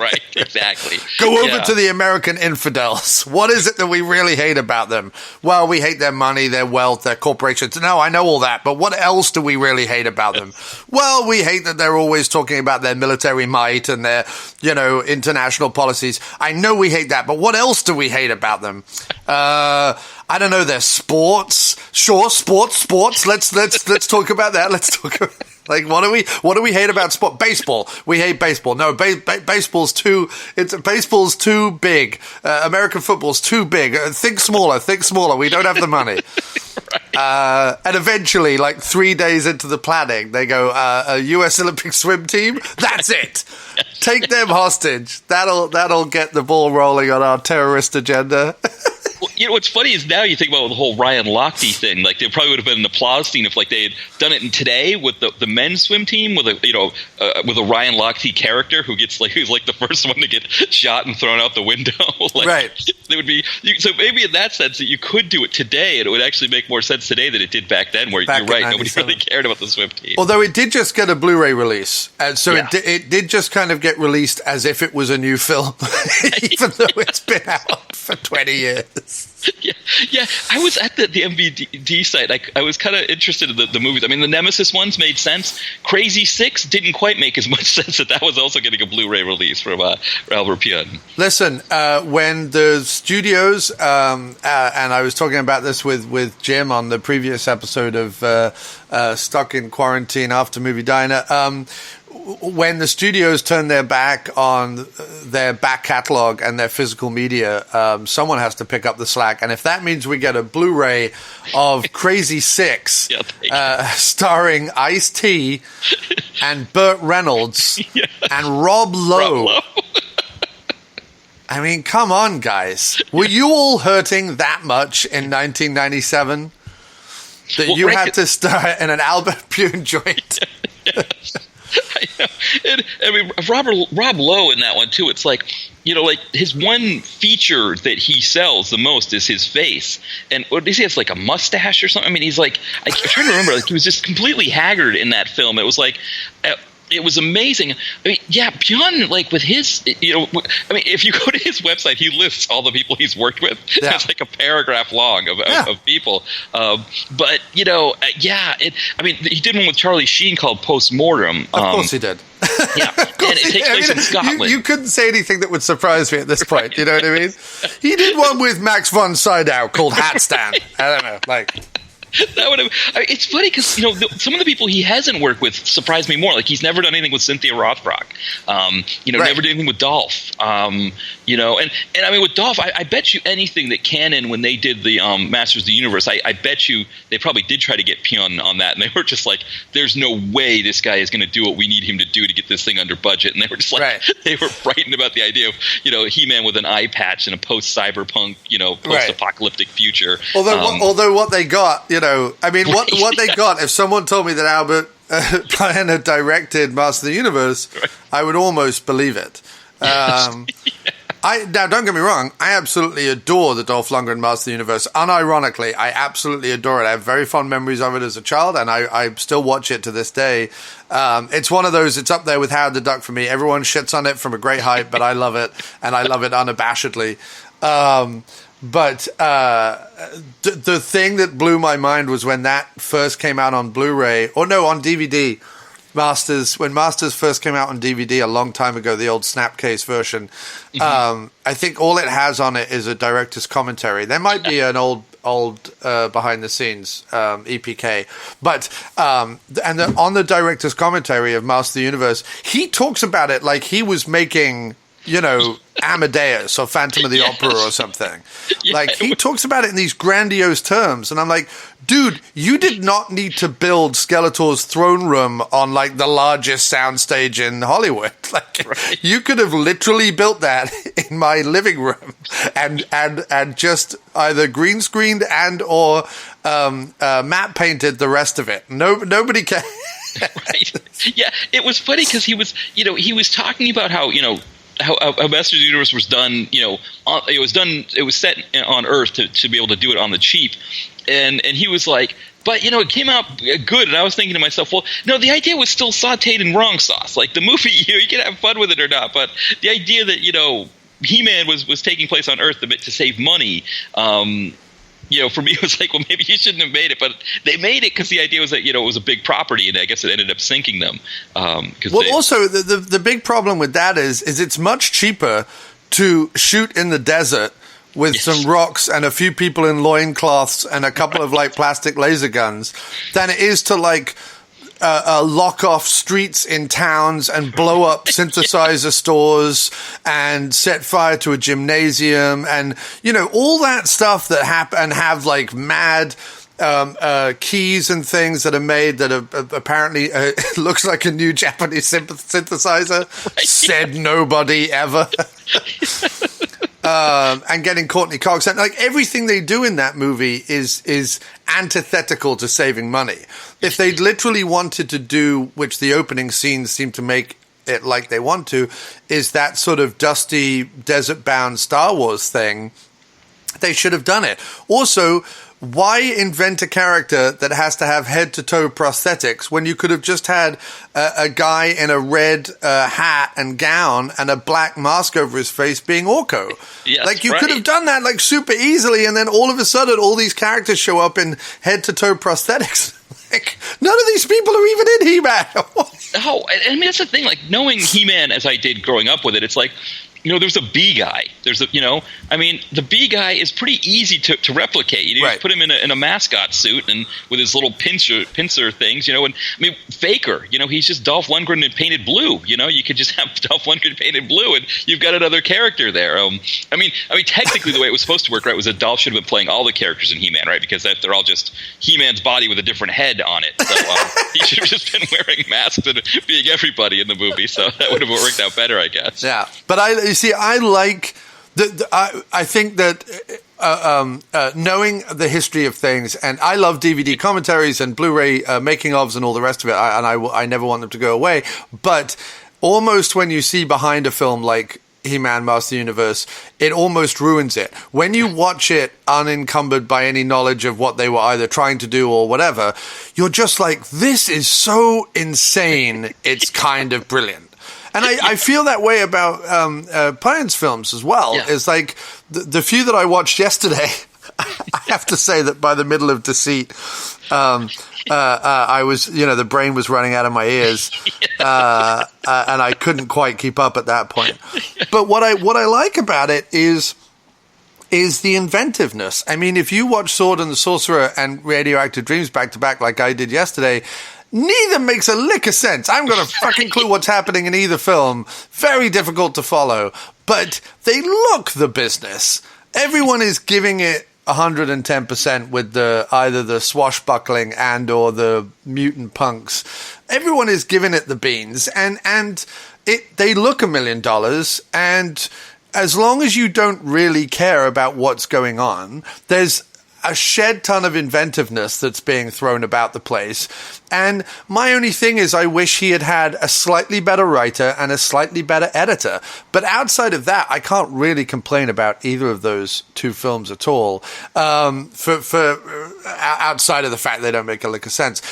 Right, exactly. Go over to the American infidels. What is it that we really hate about them? Well, we hate their money, their wealth, their corporations. No, I know all that, but what else do we really hate about them? Well, we hate that they're always talking about their military might and their, international policies. I know we hate that, but what else do we hate about them? I don't know, their sports. Sure, sports. Let's talk about that. Let's talk about what do we hate about sport? Baseball. We hate baseball. No, baseball's too big. American football's too big. Think smaller. We don't have the money. Right. And eventually, like 3 days into the planning, they go, a U.S. Olympic swim team? That's it. Take them hostage. That'll get the ball rolling on our terrorist agenda. Well, what's funny is now you think about the whole Ryan Lochte thing. Like, there probably would have been an applause scene if, like, they had done it in today with the men's swim team with a Ryan Lochte character who's like the first one to get shot and thrown out the window. Right. They would be so maybe in that sense that you could do it today, and it would actually make more sense today than it did back then. Where you're right, nobody really cared about the swim team. Although it did just get a Blu-ray release, and so it did just kind of get released as if it was a new film, even though it's been out for 20 years. Yeah. I was at the MVD site. I was kind of interested in the movies. I mean, the Nemesis ones made sense. Crazy Six didn't quite make as much sense that was also getting a Blu-ray release from Albert Pyun. Listen, when the studios, and I was talking about this with Jim on the previous episode of Stuck in Quarantine After Movie Diner, when the studios turn their back on their back catalog and their physical media, someone has to pick up the slack. And if that means we get a Blu-ray of Crazy Six, starring Ice-T and Burt Reynolds and Rob Lowe. I mean, come on, guys. Were you all hurting that much in 1997 that you had to star in an Albert Pyun joint? Yes. I know. And, I mean, Rob Lowe in that one too. It's like, like his one feature that he sells the most is his face. And what does he have, like a mustache or something? I mean, he's like, I'm trying to remember. Like, he was just completely haggard in that film. It was like, It was amazing. I mean, yeah, Pyun, like with his, if you go to his website, he lists all the people he's worked with. Yeah. It's like a paragraph long of people. But he did one with Charlie Sheen called Postmortem. Of course he did. Yeah, and it takes place in Scotland. You couldn't say anything that would surprise me at this point. You know what I mean? He did one with Max von Sydow called Hat Stand. I don't know, like. That would have. It's funny because some of the people he hasn't worked with surprise me more. Like he's never done anything with Cynthia Rothrock. Never did anything with Dolph. And I mean with Dolph, I bet you anything that Canon, when they did the Masters of the Universe, I bet you they probably did try to get Pyun on that, and they were just like, "There's no way this guy is going to do what we need him to do to get this thing under budget." And they were just like, they were frightened about the idea of He-Man with an eye patch in a post-cyberpunk, post-apocalyptic future. Although what they got. What they got, if someone told me that Albert Pyun had directed Master of the Universe, I would almost believe it. Now, don't get me wrong, I absolutely adore the Dolph Lundgren Master of the Universe. Unironically, I absolutely adore it. I have very fond memories of it as a child, and I still watch it to this day. It's one of those, it's up there with Howard the Duck for me. Everyone shits on it from a great height, but I love it, and I love it unabashedly. But the thing that blew my mind was when that first came out on Blu-ray, on DVD, when Masters first came out on DVD a long time ago, the old Snapcase version. Mm-hmm. I think all it has on it is a director's commentary. There might be an old behind the scenes EPK, but on the director's commentary of Master of the Universe, he talks about it like he was making Amadeus or Phantom of the Opera or something. Like he talks about it in these grandiose terms, and I'm like, dude, you did not need to build Skeletor's throne room on like the largest soundstage in Hollywood. Like you could have literally built that in my living room and just either green screened and or matte painted the rest of it. Nobody can. Right. Yeah, it was funny because he was talking about how how Masters of the Universe was done, it was set on Earth to be able to do it on the cheap. And he was like, but, it came out good. And I was thinking to myself, well, no, the idea was still sauteed in wrong sauce. Like the movie, you can have fun with it or not. But the idea that, He-Man was taking place on Earth to save money, for me, it was like, well, maybe you shouldn't have made it. But they made it because the idea was that, it was a big property, and I guess it ended up sinking them. Also, the big problem with that is it's much cheaper to shoot in the desert with some rocks and a few people in loincloths and a couple of, plastic laser guns than it is to, lock off streets in towns and blow up synthesizer stores and set fire to a gymnasium and, all that stuff that happen and have mad keys and things that are made that are apparently looks like a new Japanese synthesizer. Said nobody ever. And getting Courtney Cox, and everything they do in that movie is antithetical to saving money. If they literally wanted to do, which the opening scenes seem to make it like they want to, is that sort of dusty, desert-bound Star Wars thing, they should have done it. Also, why invent a character that has to have head-to-toe prosthetics when you could have just had a guy in a red hat and gown and a black mask over his face being Orko? Yes, you could have done that super easily, and then all of a sudden all these characters show up in head-to-toe prosthetics. None of these people are even in He-Man. No, I mean, that's the thing. Knowing He-Man as I did growing up with it, it's like, there's a B guy. There's the B guy is pretty easy to replicate. You just put him in a mascot suit and with his little pincer things, and Faker, he's just Dolph Lundgren painted blue. You could just have Dolph Lundgren painted blue and you've got another character there. Technically the way it was supposed to work, right, was that Dolph should have been playing all the characters in He-Man, right? Because they're all just He-Man's body with a different head on it. So he should have just been wearing masks and being everybody in the movie. So that would have worked out better, I guess. Yeah, but I like I think that knowing the history of things, and I love DVD commentaries and Blu-ray making ofs and all the rest of it, I never want them to go away. But almost when you see behind a film like He-Man Master Universe, it almost ruins it. When you watch it unencumbered by any knowledge of what they were either trying to do or whatever, you're just like, this is so insane, it's kind of brilliant. And I feel that way about Pyun's films as well. Yeah. It's like the few that I watched yesterday, I have to say that by the middle of Deceit, I was, the brain was running out of my ears, and I couldn't quite keep up at that point. But what I like about it is the inventiveness. I mean, if you watch Sword and the Sorcerer and Radioactive Dreams back to back like I did yesterday, neither makes a lick of sense. I haven't got a fucking clue what's happening in either film. Very difficult to follow. But they look the business. Everyone is giving it 110% with either the swashbuckling and or the mutant punks. Everyone is giving it the beans, and they look $1 million, and as long as you don't really care about what's going on, there's a shed ton of inventiveness that's being thrown about the place. And my only thing is I wish he had a slightly better writer and a slightly better editor. But outside of that, I can't really complain about either of those two films at all, for outside of the fact they don't make a lick of sense.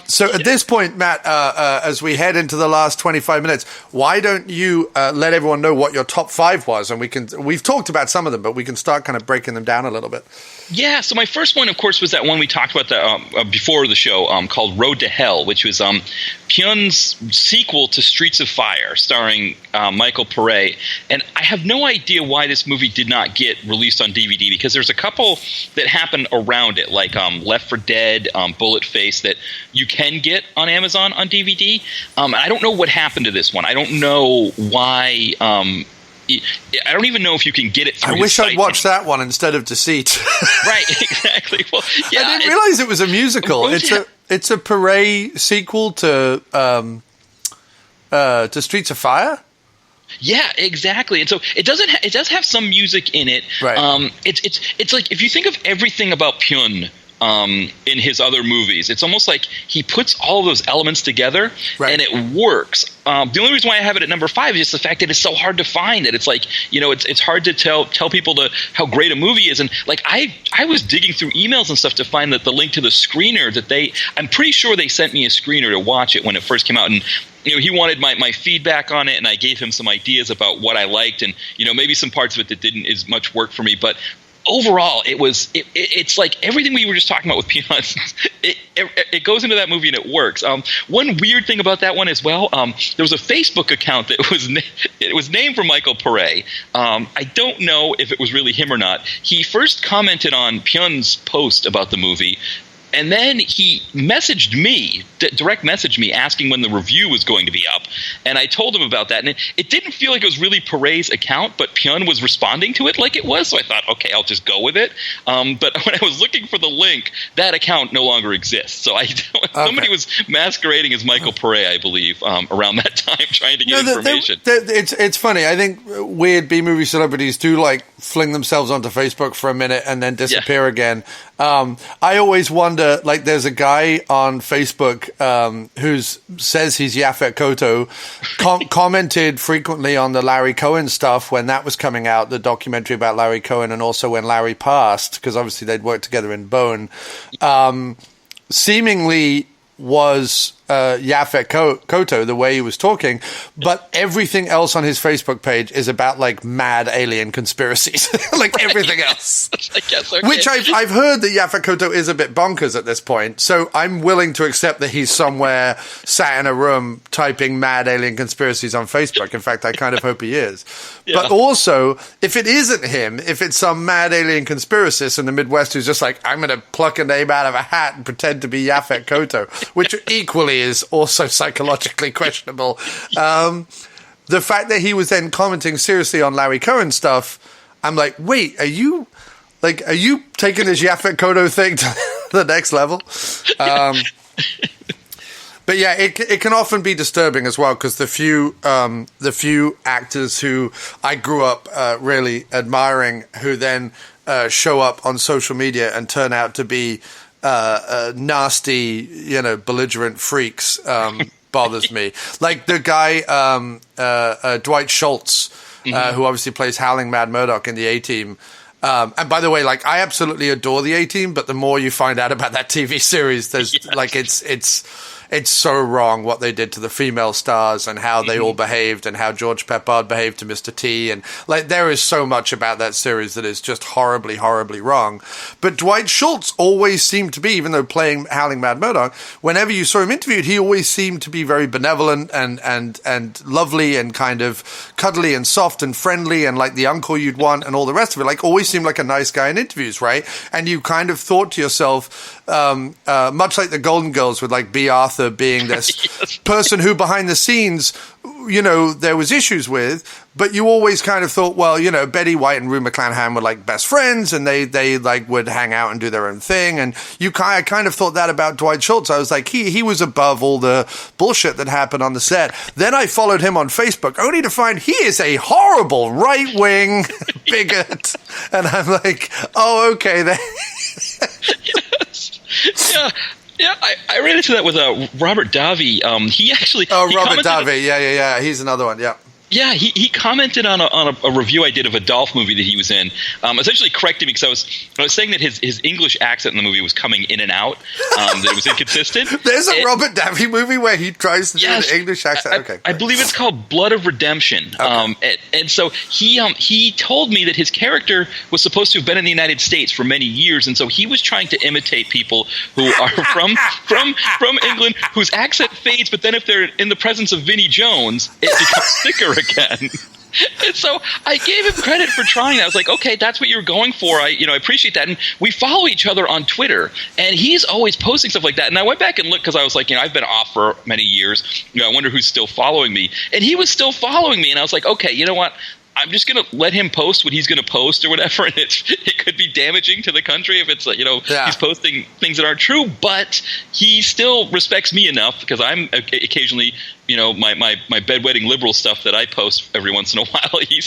So at this point, Matt, as we head into the last 25 minutes, why don't you let everyone know what your top 5 was? And we've talked about some of them, but we can start kind of breaking them down a little bit. Yeah, so my first one, of course, was that one we talked about before the show, called Road to Hell, which was Pyun's sequel to Streets of Fire, starring Michael Pare. And I have no idea why this movie did not get released on DVD, because there's a couple that happen around it, like Left 4 Dead, Bullet Face, that you can get on Amazon on DVD. I don't know what happened to this one. I don't know why. I don't even know if you can get it through. I wish I'd watched that one instead of Deceit. Right, exactly. Well, yeah, I didn't realize it was a musical. It's a Pare sequel to Streets of Fire. Yeah, exactly. And so it does have some music in it. Right. It's like if you think of everything about Pyun in his other movies, it's almost like he puts all of those elements together, and it works. The only reason why I have it at number 5 is just the fact that it's so hard to find it. It's like, it's hard to tell people how great a movie is. And like I was digging through emails and stuff to find that the link to the screener that I'm pretty sure they sent me a screener to watch it when it first came out. And he wanted my feedback on it, and I gave him some ideas about what I liked, and maybe some parts of it that didn't as much work for me, but overall, it's like everything we were just talking about with Peanuts. It goes into that movie and it works. One weird thing about that one as well, there was a Facebook account that was named for Michael Pare. I don't know if it was really him or not. He first commented on Pyun's post about the movie, and then he messaged me, direct messaged me, asking when the review was going to be up. And I told him about that. And it didn't feel like it was really Pare's account, but Pyun was responding to it like it was. So I thought, okay, I'll just go with it. But when I was looking for the link, that account no longer exists. So somebody was masquerading as Michael Pare, I believe, around that time, trying to get information. It's funny. I think weird B-movie celebrities do like fling themselves onto Facebook for a minute and then disappear again. I always wonder, like, there's a guy on Facebook who says he's Yaphet Kotto, commented frequently on the Larry Cohen stuff when that was coming out, the documentary about Larry Cohen, and also when Larry passed, because obviously they'd worked together in Bone. Seemingly was Yaphet Kotto, the way he was talking, but everything else on his Facebook page is about like mad alien conspiracies, like everything else. I guess, okay. Which I've heard that Yaphet Kotto is a bit bonkers at this point, so I'm willing to accept that he's somewhere sat in a room typing mad alien conspiracies on Facebook. In fact, I kind of hope he is. Yeah. But also, if it isn't him, if it's some mad alien conspiracist in the Midwest who's just like, I'm going to pluck a name out of a hat and pretend to be Yaphet Kotto, which equally is also psychologically questionable. The fact that he was then commenting seriously on Larry Cohen stuff, I'm like, wait, are you taking this Yaphet Kotto thing to the next level? But yeah, it can often be disturbing as well, because the few actors who I grew up really admiring, who then show up on social media and turn out to be nasty, belligerent freaks, bothers me. Like the guy Dwight Schultz, who obviously plays Howling Mad Murdoch in the A-Team. And by the way, like, I absolutely adore the A-Team, but the more you find out about that TV series, there's like, it's so wrong what they did to the female stars and how they all behaved and how George Peppard behaved to Mr. T. And like, there is so much about that series that is just horribly, horribly wrong. But Dwight Schultz always seemed to be, even though playing Howling Mad Murdoch, whenever you saw him interviewed, he always seemed to be very benevolent and lovely and kind of cuddly and soft and friendly and like the uncle you'd want and all the rest of it. Like, always seemed like a nice guy in interviews, right? And you kind of thought to yourself, much like the Golden Girls with like B. Arthur being this person who behind the scenes, you know, there was issues with, but you always kind of thought, well, you know, Betty White and Rue McClanahan were like best friends and they like would hang out and do their own thing. And I kind of thought that about Dwight Schultz. I was like, he was above all the bullshit that happened on the set. Then I followed him on Facebook only to find he is a horrible right-wing bigot. And I'm like, oh, okay then. Yeah, I ran into that with Robert Davi. He actually... Robert Davi, yeah. He's another one, yeah. Yeah, he commented on a review I did of a Dolph movie that he was in, essentially correcting me because I was saying that his English accent in the movie was coming in and out, that it was inconsistent. There's a Robert Davi movie where he tries to do an English accent. Okay, I believe it's called Blood of Redemption. Okay. And so he told me that his character was supposed to have been in the United States for many years, and so he was trying to imitate people who are from England whose accent fades, but then if they're in the presence of Vinnie Jones, it becomes thicker again. And so I gave him credit for trying that. I was like, okay, that's what you're going for. I appreciate that. And we follow each other on Twitter, and he's always posting stuff like that. And I went back and looked because I was like, I've been off for many years. I wonder who's still following me. And he was still following me. And I was like, okay, you know what? I'm just going to let him post what he's going to post or whatever, and it could be damaging to the country if it's he's posting things that aren't true, but he still respects me enough because I'm occasionally my bedwetting liberal stuff that I post every once in a while. He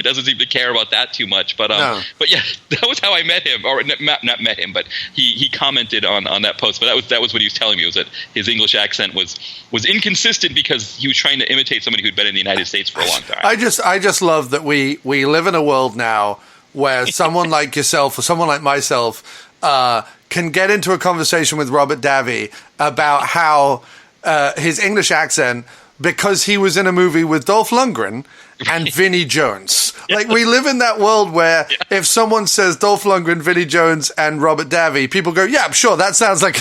doesn't seem to care about that too much, but yeah, that was how I met him, or not met him, but he commented on that post. But that was what he was telling me, was that his English accent was inconsistent because he was trying to imitate somebody who'd been in the United States for a long time. I just love that we live in a world now where someone like yourself or someone like myself can get into a conversation with Robert Davi about how his English accent, because he was in a movie with Dolph Lundgren and Vinnie Jones. Like, we live in that world where if someone says Dolph Lundgren, Vinnie Jones, and Robert Davi, people go, yeah, sure, that sounds like...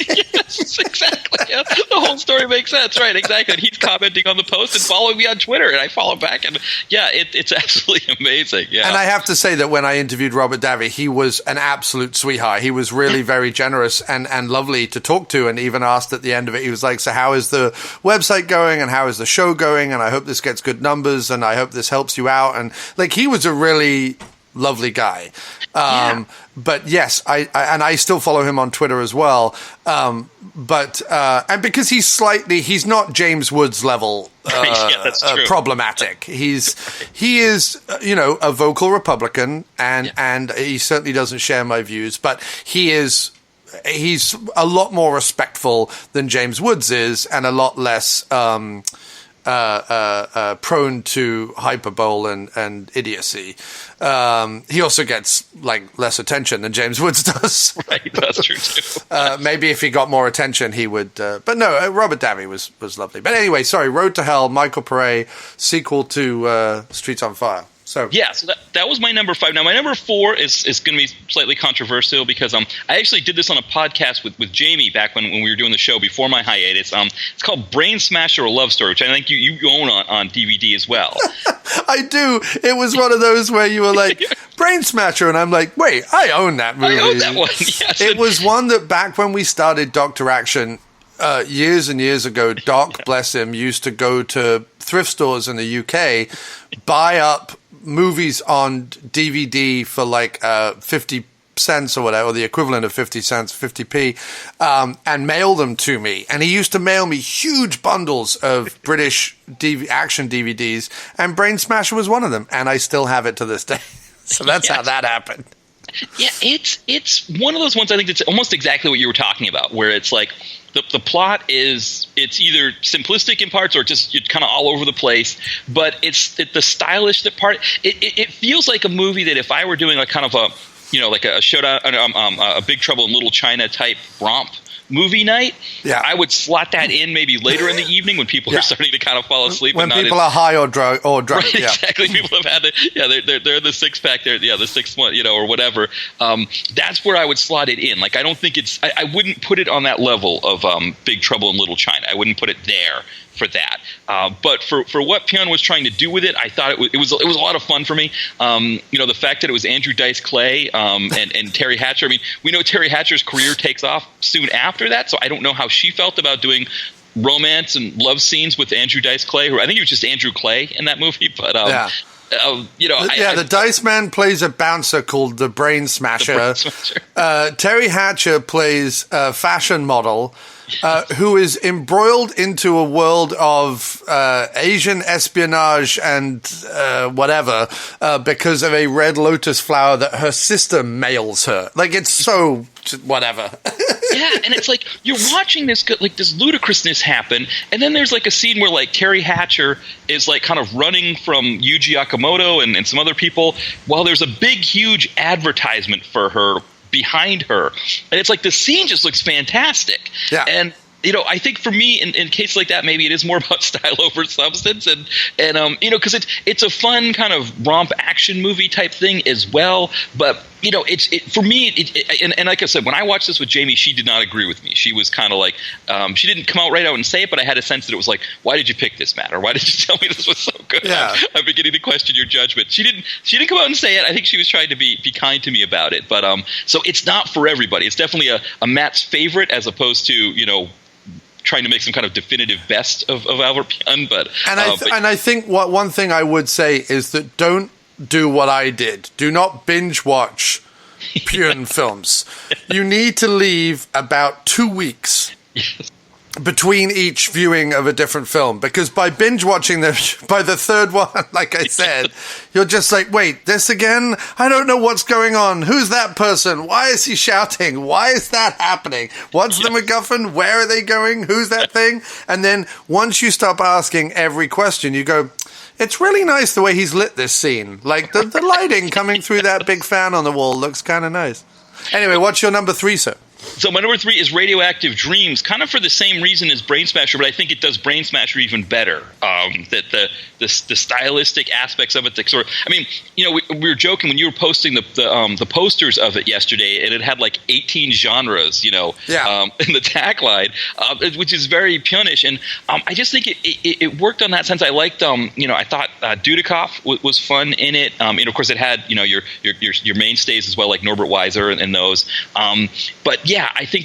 Yes, exactly. Yeah. The whole story makes sense, right? Exactly. And he's commenting on the post and following me on Twitter, and I follow back, and it's absolutely amazing. Yeah. And I have to say that when I interviewed Robert Davi, he was an absolute sweetheart. He was really very generous and lovely to talk to, and even asked at the end of it, he was like, so how is the website going, and how is the show going, and I hope this gets good numbers, and I hope this helps you out. And like, he was a really lovely guy. But yes, I still follow him on Twitter as well. But because he's not James Woods level that's true. Problematic. He is a vocal Republican, and he certainly doesn't share my views, but he's a lot more respectful than James Woods is, and a lot less prone to hyperbole and idiocy. He also gets like less attention than James Woods does. Right, that's true too. Maybe if he got more attention, he would. But no, Robert Davi was lovely. But anyway, sorry. Road to Hell, Michael Pare, sequel to Streets on Fire. So that was my number 5. Now my number 4 is going to be slightly controversial because I actually did this on a podcast with Jamie back when we were doing the show before my hiatus. It's called Brain Smasher: A Love Story, which I think you own on DVD as well. I do. It was one of those where you were like, Brain Smasher, and I'm like, wait, I own that movie. I own that one. Yes. It was one that back when we started Dr. Action years and years ago, Doc, bless him, used to go to thrift stores in the UK, buy up movies on DVD for like 50 cents or whatever, or the equivalent of 50 cents, 50p, and mail them to me. And he used to mail me huge bundles of British action DVDs, and Brain Smasher was one of them, and I still have it to this day. So that's how that happened. Yeah, it's one of those ones I think that's almost exactly what you were talking about, where it's like the plot it's either simplistic in parts or just kind of all over the place, but it's the stylish part. It feels like a movie that if I were doing like kind of a like a showdown, a Big Trouble in Little China type romp movie night, I would slot that in maybe later in the evening when people are starting to kind of fall asleep. When people are high or drunk. Right, exactly. People have had they're the six pack, the 6 month, or whatever. That's where I would slot it in. Like, I don't think I wouldn't put it on that level of Big Trouble in Little China. I wouldn't put it there for that. But for what Pyun was trying to do with it, I thought it was a lot of fun for me. The fact that it was Andrew Dice Clay and Terry Hatcher. I mean, we know Terry Hatcher's career takes off soon after that, so I don't know how she felt about doing romance and love scenes with Andrew Dice Clay, who I think he was just Andrew Clay in that movie. But the Dice Man plays a bouncer called the Brain Smasher. Terry Hatcher plays a fashion model who is embroiled into a world of Asian espionage and whatever because of a red lotus flower that her sister mails her. Like, it's so whatever. Yeah, and it's like you're watching this ludicrousness happen, and then there's like a scene where like Terry Hatcher is like kind of running from Yuji Okamoto and some other people while there's a big, huge advertisement for her behind her, and it's like the scene just looks fantastic. Yeah. And I think for me, in a case like that, maybe it is more about style over substance, and because it's a fun kind of romp action movie type thing as well. But for me, and like I said, when I watched this with Jamie, she did not agree with me. She was kind of like, she didn't come out right out and say it, but I had a sense that it was like, why did you pick this, Matt? Or why did you tell me this was so good? Yeah. I'm beginning to question your judgment. She didn't come out and say it. I think she was trying to be kind to me about it. But so it's not for everybody. It's definitely a Matt's favorite as opposed to trying to make some kind of definitive best of Albert Pyun. But I think one thing I would say is that don't do what I did. Do not binge watch Pyun films. You need to leave about 2 weeks between each viewing of a different film, because by binge watching by the third one, like I said, you're just like, wait, this again? I don't know what's going on. Who's that person? Why is he shouting? Why is that happening? What's the MacGuffin? Where are they going? Who's that thing? And then once you stop asking every question, you go, it's really nice the way he's lit this scene. Like the lighting coming through that big fan on the wall looks kind of nice. Anyway, what's your number 3, sir? So my number 3 is Radioactive Dreams, kind of for the same reason as Brain Smasher, but I think it does Brain Smasher even better. That the stylistic aspects of it. We were joking when you were posting the posters of it yesterday, and it had like 18 genres, in the tagline, which is very Pyunish, and I just think it worked on that sense. I liked, I thought Dudikoff was fun in it. Of course, it had your mainstays as well, like Norbert Weiser and those. But yeah, I think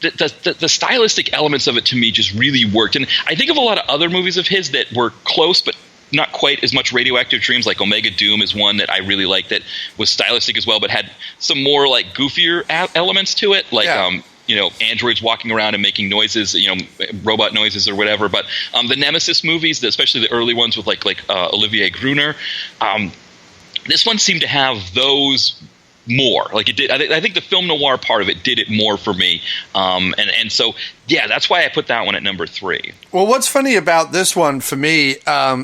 the stylistic elements of it to me just really worked. And I think of a lot of other movies of his that were close, but not quite as much Radioactive Dreams. Like Omega Doom is one that I really liked that was stylistic as well, but had some more like goofier elements to it. Like, androids walking around and making noises, robot noises or whatever. But the Nemesis movies, especially the early ones with like Olivier Gruner, this one seemed to have those more. Like it did. I think the film noir part of it did it more for me. And so, yeah, that's why I put that one at number 3. Well, what's funny about this one for me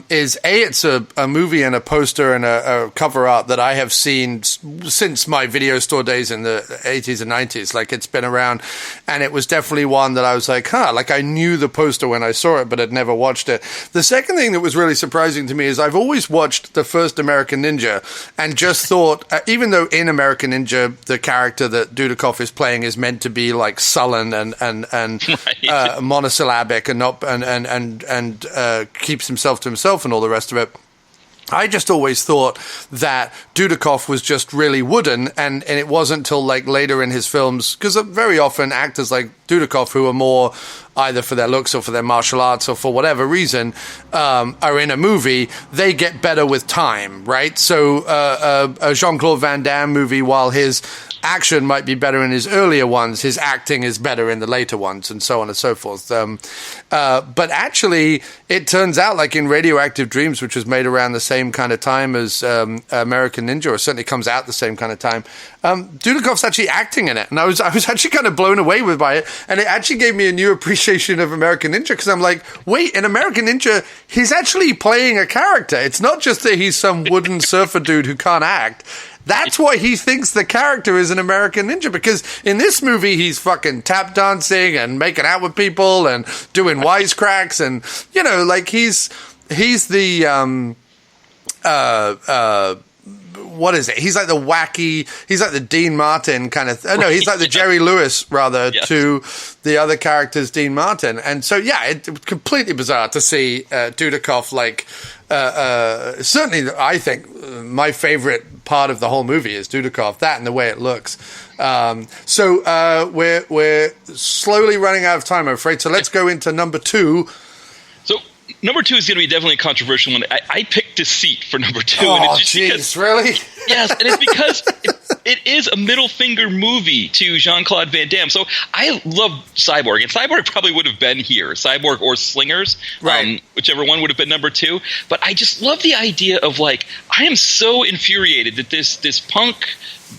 is it's a movie and a poster and a cover art that I have seen since my video store days in the 80s and 90s. Like, it's been around, and it was definitely one that I was like, like I knew the poster when I saw it, but I'd never watched it. The second thing that was really surprising to me is I've always watched the first American Ninja and just thought, even though in American Ninja the character that Dudikoff is playing is meant to be like sullen and monosyllabic and not and keeps himself to himself and all the rest of it, I just always thought that Dudikoff was just really wooden, and it wasn't until like later in his films, because very often actors like Dudikoff, who are more either for their looks or for their martial arts or for whatever reason, are in a movie, they get better with time, right? So a Jean-Claude Van Damme movie, while his action might be better in his earlier ones, his acting is better in the later ones, and so on and so forth. But actually, it turns out, like in Radioactive Dreams, which was made around the same kind of time as American Ninja, or certainly comes out the same kind of time, Dudikoff's actually acting in it, and I was actually kind of blown away by it, and it actually gave me a new appreciation of American Ninja, because I'm like, wait, in American Ninja, he's actually playing a character. It's not just that he's some wooden surfer dude who can't act. That's why he thinks the character is an American Ninja, because in this movie, he's fucking tap dancing and making out with people and doing wisecracks, and, you know, like he's the, what is it? He's like the wacky, he's like the Dean Martin kind of, no, he's like the Jerry Lewis, rather, to the other character's Dean Martin. And so, yeah, it's completely bizarre to see Dudikoff, like, certainly, I think my favorite part of the whole movie is Dudikoff, that and the way it looks. So we're slowly running out of time, I'm afraid. So let's go into number 2. So number 2 is going to be definitely a controversial one. I picked Deceit for number 2. Oh, and it's just jeez, really? Yes, and it's because it is a middle finger movie to Jean-Claude Van Damme. So I love Cyborg, and Cyborg probably would have been here, Cyborg or Slingers, right. Whichever one would have been number 2. But I just love the idea of, like, I am so infuriated that this punk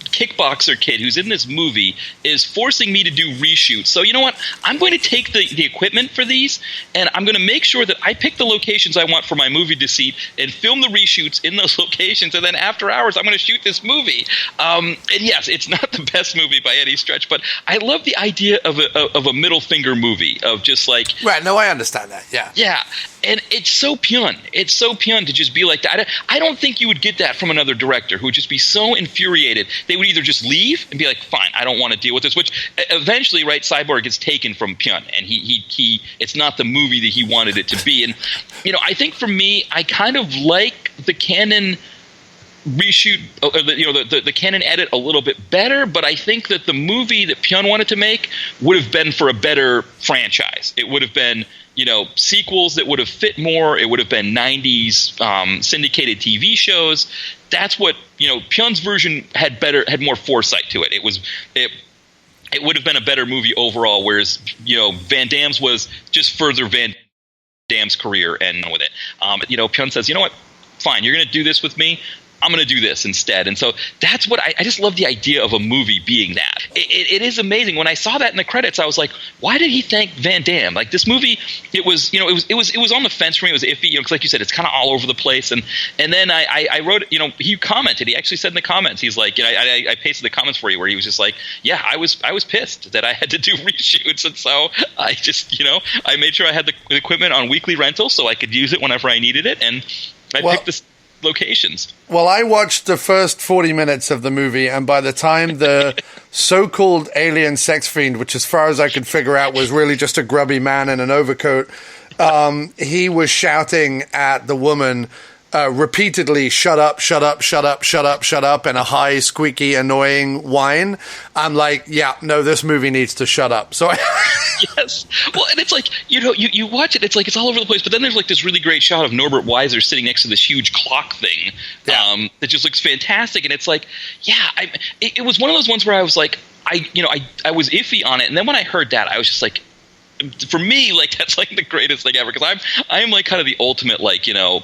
kickboxer kid who's in this movie is forcing me to do reshoots. So you know what? I'm going to take the equipment for these, and I'm going to make sure that I pick the locations I want for my movie Deceit and film the reshoots in those locations, and then after hours I'm going to shoot this movie. And yes, it's not the best movie by any stretch, but I love the idea of a middle finger movie, of just like... Right, no, I understand that, yeah. Yeah, and it's so Pyun. It's so Pyun to just be like that. I don't think you would get that from another director who would just be so infuriated. They would either just leave and be like, fine, I don't want to deal with this, which eventually, right, Cyborg gets taken from Pyun, and he it's not the movie that he wanted it to be. And, you know, I think for me, I kind of like the Canon reshoot, the Canon edit a little bit better, but I think that the movie that Pyun wanted to make would have been for a better franchise. It would have been, you know, sequels that would have fit more. It would have been 90s syndicated TV shows. That's what, you know, Pyun's version had more foresight to it. It would have been a better movie overall, whereas, you know, Van Damme's was just further Van Damme's career and with it. You know, Pyun says, you know what, fine, you're going to do this with me. I'm going to do this instead. And so that's what I just love the idea of a movie being that. It is amazing. When I saw that in the credits, I was like, why did he thank Van Damme? Like, this movie, it was on the fence for me. It was iffy, you know, because like you said, it's kind of all over the place. And then I wrote, you know, he commented. He actually said in the comments, he's like, you know, I pasted the comments for you where he was just like, yeah, I was pissed that I had to do reshoots. And so I just, you know, I made sure I had the equipment on weekly rental so I could use it whenever I needed it. And I picked this locations. Well, I watched the first 40 minutes of the movie, and by the time the so-called alien sex fiend, which as far as I could figure out was really just a grubby man in an overcoat, he was shouting at the woman repeatedly, shut up, shut up, shut up, shut up, shut up, in a high, squeaky, annoying whine. I'm like, yeah, no, this movie needs to shut up. So yes. Well, and it's like, you know, you watch it, it's like it's all over the place, but then there's like this really great shot of Norbert Weiser sitting next to this huge clock thing that just looks fantastic. And it's like, yeah, it was one of those ones where I was like, I was iffy on it. And then when I heard that, I was just like, for me, like, that's like the greatest thing ever. Because I'm like kind of the ultimate, like, you know,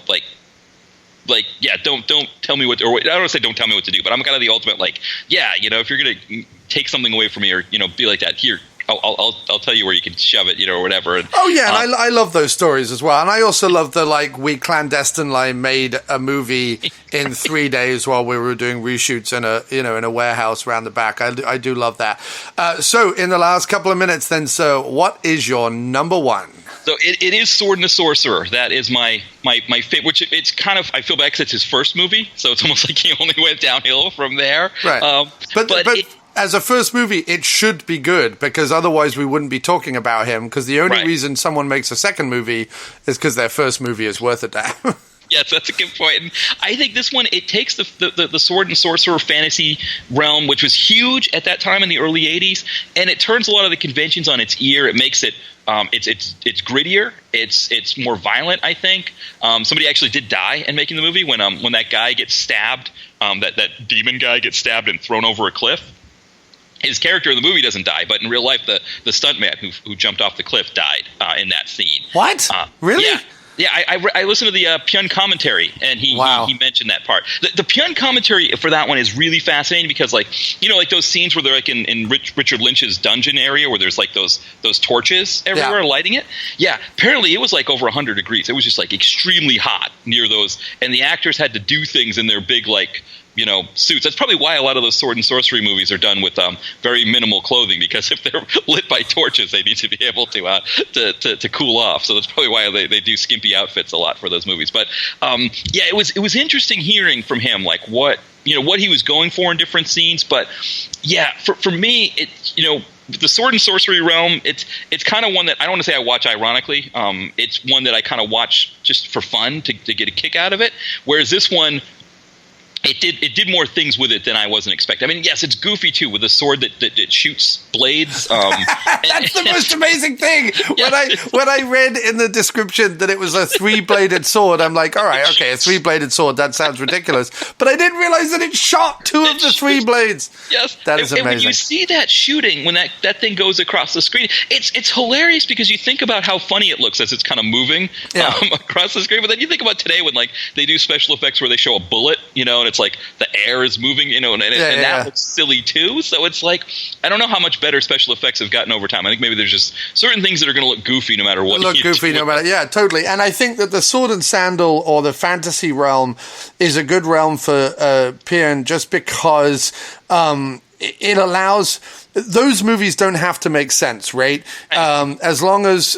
like, yeah, don't tell me what, or I don't want to say don't tell me what to do, but I'm kind of the ultimate, like, yeah, you know, if you're going to take something away from me or, you know, be like that, here, I'll tell you where you can shove it, you know, or whatever. And, oh yeah, and I love those stories as well, and I also love the, like, we clandestinely made a movie in 3 days while we were doing reshoots in a warehouse around the back. I do love that. So in the last couple of minutes, then, sir, what is your number 1? So it is Sword and the Sorcerer. That is my favorite. Which it's kind of, I feel bad because it's his first movie, so it's almost like he only went downhill from there. Right. But as a first movie, it should be good, because otherwise we wouldn't be talking about him, because the only reason someone makes a second movie is because their first movie is worth a damn. Yes, that's a good point. And I think this one, it takes the sword and sorcerer fantasy realm, which was huge at that time in the early 80s, and it turns a lot of the conventions on its ear. It makes it it's grittier. It's more violent, I think. Somebody actually did die in making the movie when that guy gets stabbed, that demon guy gets stabbed and thrown over a cliff. His character in the movie doesn't die, but in real life, the stuntman who jumped off the cliff died in that scene. What? Really? Yeah. Yeah, I listened to the Pyun commentary, and he mentioned that part. The Pyun commentary for that one is really fascinating because, like those scenes where they're like in Richard Lynch's dungeon area where there's like those torches everywhere lighting it. Yeah, apparently it was like over 100 degrees. It was just like extremely hot near those, and the actors had to do things in their big suits. That's probably why a lot of those sword and sorcery movies are done with very minimal clothing, because if they're lit by torches, they need to be able to cool off. So that's probably why they do skimpy outfits a lot for those movies. But it was interesting hearing from him like what he was going for in different scenes. But yeah, for me, the sword and sorcery realm, it's kind of one that I don't want to say I watch ironically. It's one that I kind of watch just for fun to get a kick out of it. Whereas this one, It did more things with it than I wasn't expecting. I mean, yes, it's goofy too, with a sword that shoots blades. That's the most amazing thing. When I read in the description that it was a 3-bladed sword, I'm like, all right, okay, a 3-bladed sword. That sounds ridiculous. But I didn't realize that it shot 2 of the 3 blades. Yes, that is amazing. And when you see that shooting, when that thing goes across the screen, it's hilarious because you think about how funny it looks as it's kind of moving across the screen. But then you think about today when they do special effects where they show a bullet, and it's like the air is moving, and that looks silly too. So it's like, I don't know how much better special effects have gotten over time. I think maybe there's just certain things that are going to look goofy no matter what. Yeah, totally. And I think that the sword and sandal or the fantasy realm is a good realm for Pyun just because it allows. Those movies don't have to make sense, right? As long as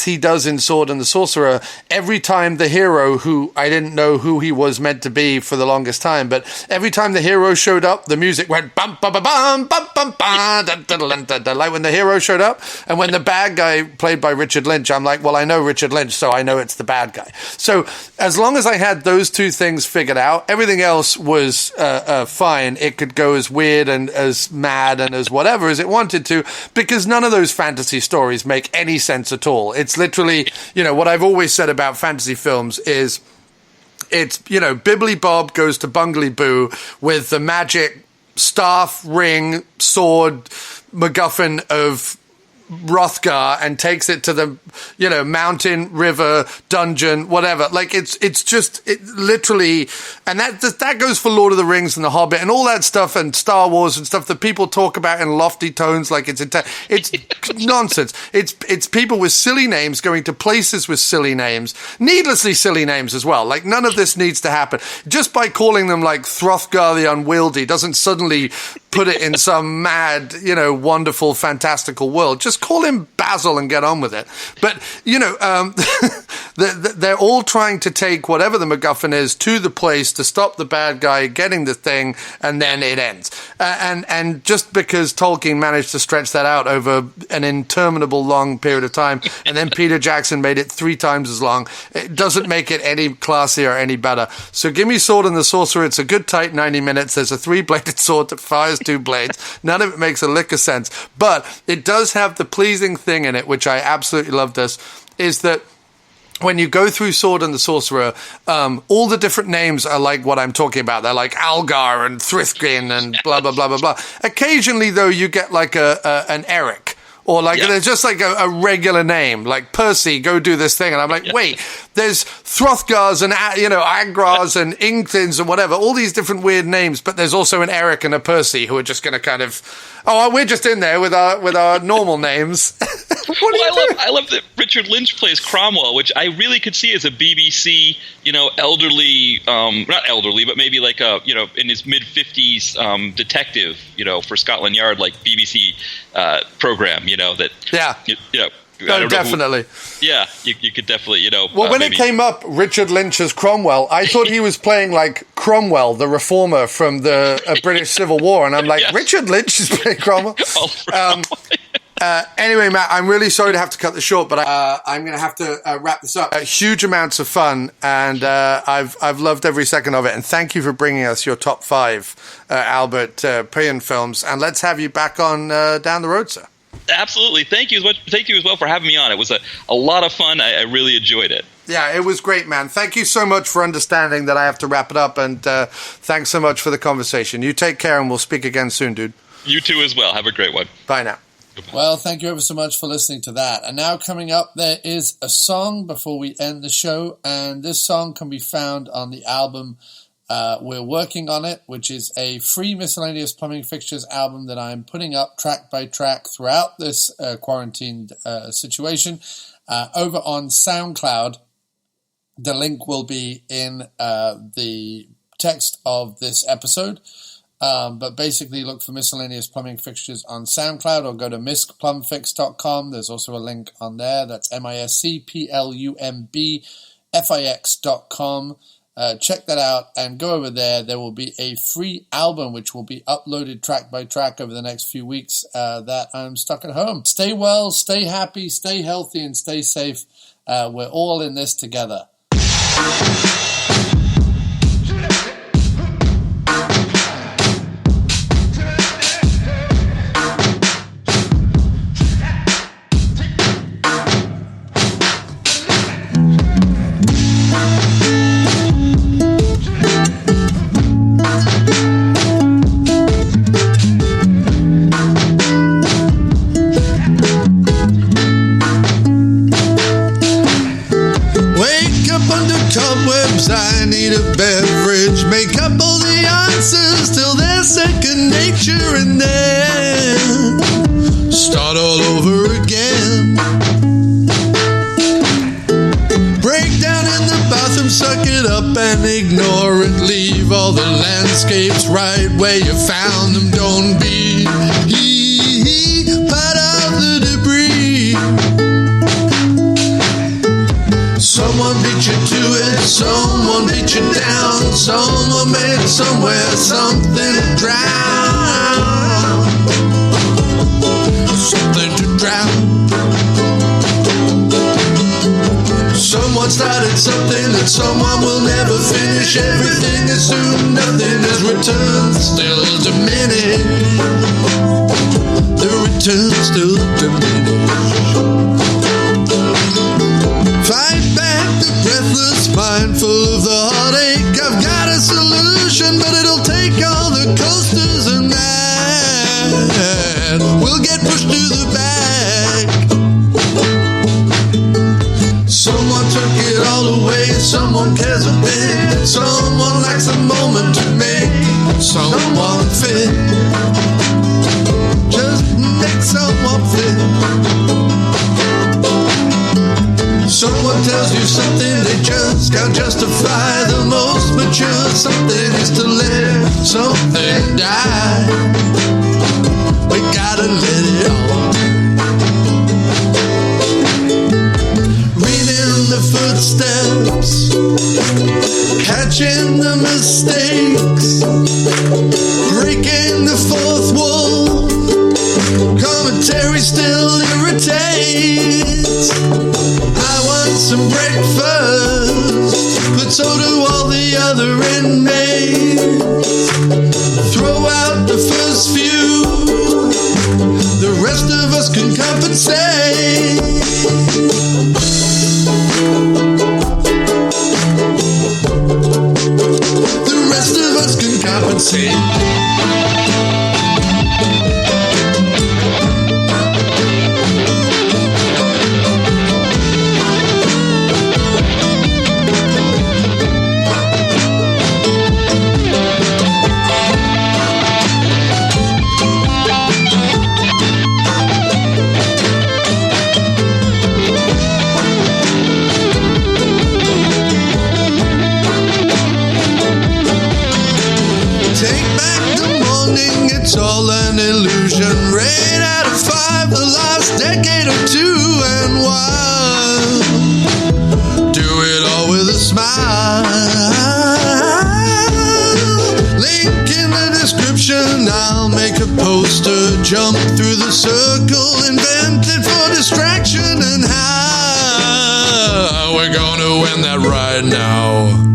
he does in Sword and the Sorcerer, every time the hero, who I didn't know who he was meant to be for the longest time, but every time the hero showed up, the music went bum bum bum bum bum bum bum, like when the hero showed up, and when the bad guy played by Richard Lynch, I'm like, well, I know Richard Lynch, so I know it's the bad guy. So as long as I had those 2 things figured out, everything else was fine. It could go as weird and as mad and as whatever as it wanted to, because none of those fantasy stories make any sense at all. It's literally, what I've always said about fantasy films is it's, Bibbly Bob goes to Bungly Boo with the magic staff, ring, sword, MacGuffin of Hrothgar and takes it to the, mountain, river, dungeon, whatever. Like it's just literally, and that goes for Lord of the Rings and The Hobbit and all that stuff and Star Wars and stuff that people talk about in lofty tones like it's nonsense. It's people with silly names going to places with silly names, needlessly silly names as well. Like none of this needs to happen. Just by calling them like Hrothgar the Unwieldy doesn't suddenly put it in some mad, wonderful, fantastical world. Just call him Basil and get on with it. But, they're all trying to take whatever the MacGuffin is to the place to stop the bad guy getting the thing, and then it ends. And just because Tolkien managed to stretch that out over an interminable long period of time, and then Peter Jackson made it 3 times as long, it doesn't make it any classier or any better. So give me Sword and the Sorcerer. It's a good tight 90 minutes. There's a 3-bladed sword that fires 2 blades. None of it makes a lick of sense. But it does have the pleasing thing in it, which I absolutely love this, is that when you go through Sword and the Sorcerer, all the different names are like what I'm talking about. They're like Algar and Thrithgin and blah, blah, blah, bblah, blah. Occasionally, though, you get like an Eric. Or like there's just like a regular name, like Percy, go do this thing. And I'm like, wait, there's Hrothgars and, Agras and Ingthins and whatever, all these different weird names. But there's also an Eric and a Percy who are just going to kind of, we're just in there with our normal names. I love that Richard Lynch plays Cromwell, which I really could see as a BBC, elderly, not elderly, but maybe like a, in his mid-50s detective, for Scotland Yard, like BBC program, that. Yeah. No, definitely. You could definitely, Well, when it came up, Richard Lynch as Cromwell, I thought he was playing like Cromwell, the reformer from the British Civil War, and I'm like, Richard Lynch is playing Cromwell. Anyway, Matt, I'm really sorry to have to cut this short, but I'm going to have to wrap this up. Huge amounts of fun, and I've loved every second of it. And thank you for bringing us your top 5 Albert Pyun films. And let's have you back on down the road, sir. Absolutely. Thank you as well for having me on. It was a lot of fun. I really enjoyed it. Yeah, it was great, man. Thank you so much for understanding that I have to wrap it up, and thanks so much for the conversation. You take care, and we'll speak again soon, dude. You too as well. Have a great one. Bye now. Well, thank you ever so much for listening to that. And now coming up, there is a song before we end the show, and this song can be found on the album We're Working on It, which is a free miscellaneous plumbing fixtures album that I'm putting up track by track throughout this quarantined situation over on SoundCloud. The link will be in the text of this episode. But basically look for miscellaneous plumbing fixtures on SoundCloud or go to miscplumfix.com. There's also a link on there. That's miscplumbfix.com. Check that out and go over there. There will be a free album which will be uploaded track by track over the next few weeks that I'm stuck at home. Stay well, stay happy, stay healthy, and stay safe. We're all in this together. I need a beverage, make up all the answers till there's second nature, and then start all over again. Break down in the bathroom, suck it up and ignore it. Leave all the landscapes right where you found them. Don't be part of the debris. Someone beat you to it, someone beat you down, someone made somewhere something to drown, something to drown. Someone started something that someone will never finish. Everything is soon, nothing is returned, still diminish. The return still diminish. Fight back the breathless mind full of the heartache. I've got a solution, but it'll take all the coasters and that we'll get pushed to the back. Someone took it all away, someone cares a bit, someone likes the moment to make someone fit. Just make someone fit. Someone tells you something they just can't justify. The most mature something is to let something die. We gotta let it all. Reading the footsteps, catching the mistakes, breaking the fourth wall. Commentary still irritates. I want some breakfast, but so do all the other inmates. Throw out the first few, the rest of us can compensate. The rest of us can compensate. It's all an illusion. Rate out of 5 the last decade or two, and one. Do it all with a smile. Link in the description. I'll make a poster. Jump through the circle and distraction and how we're gonna win that right now.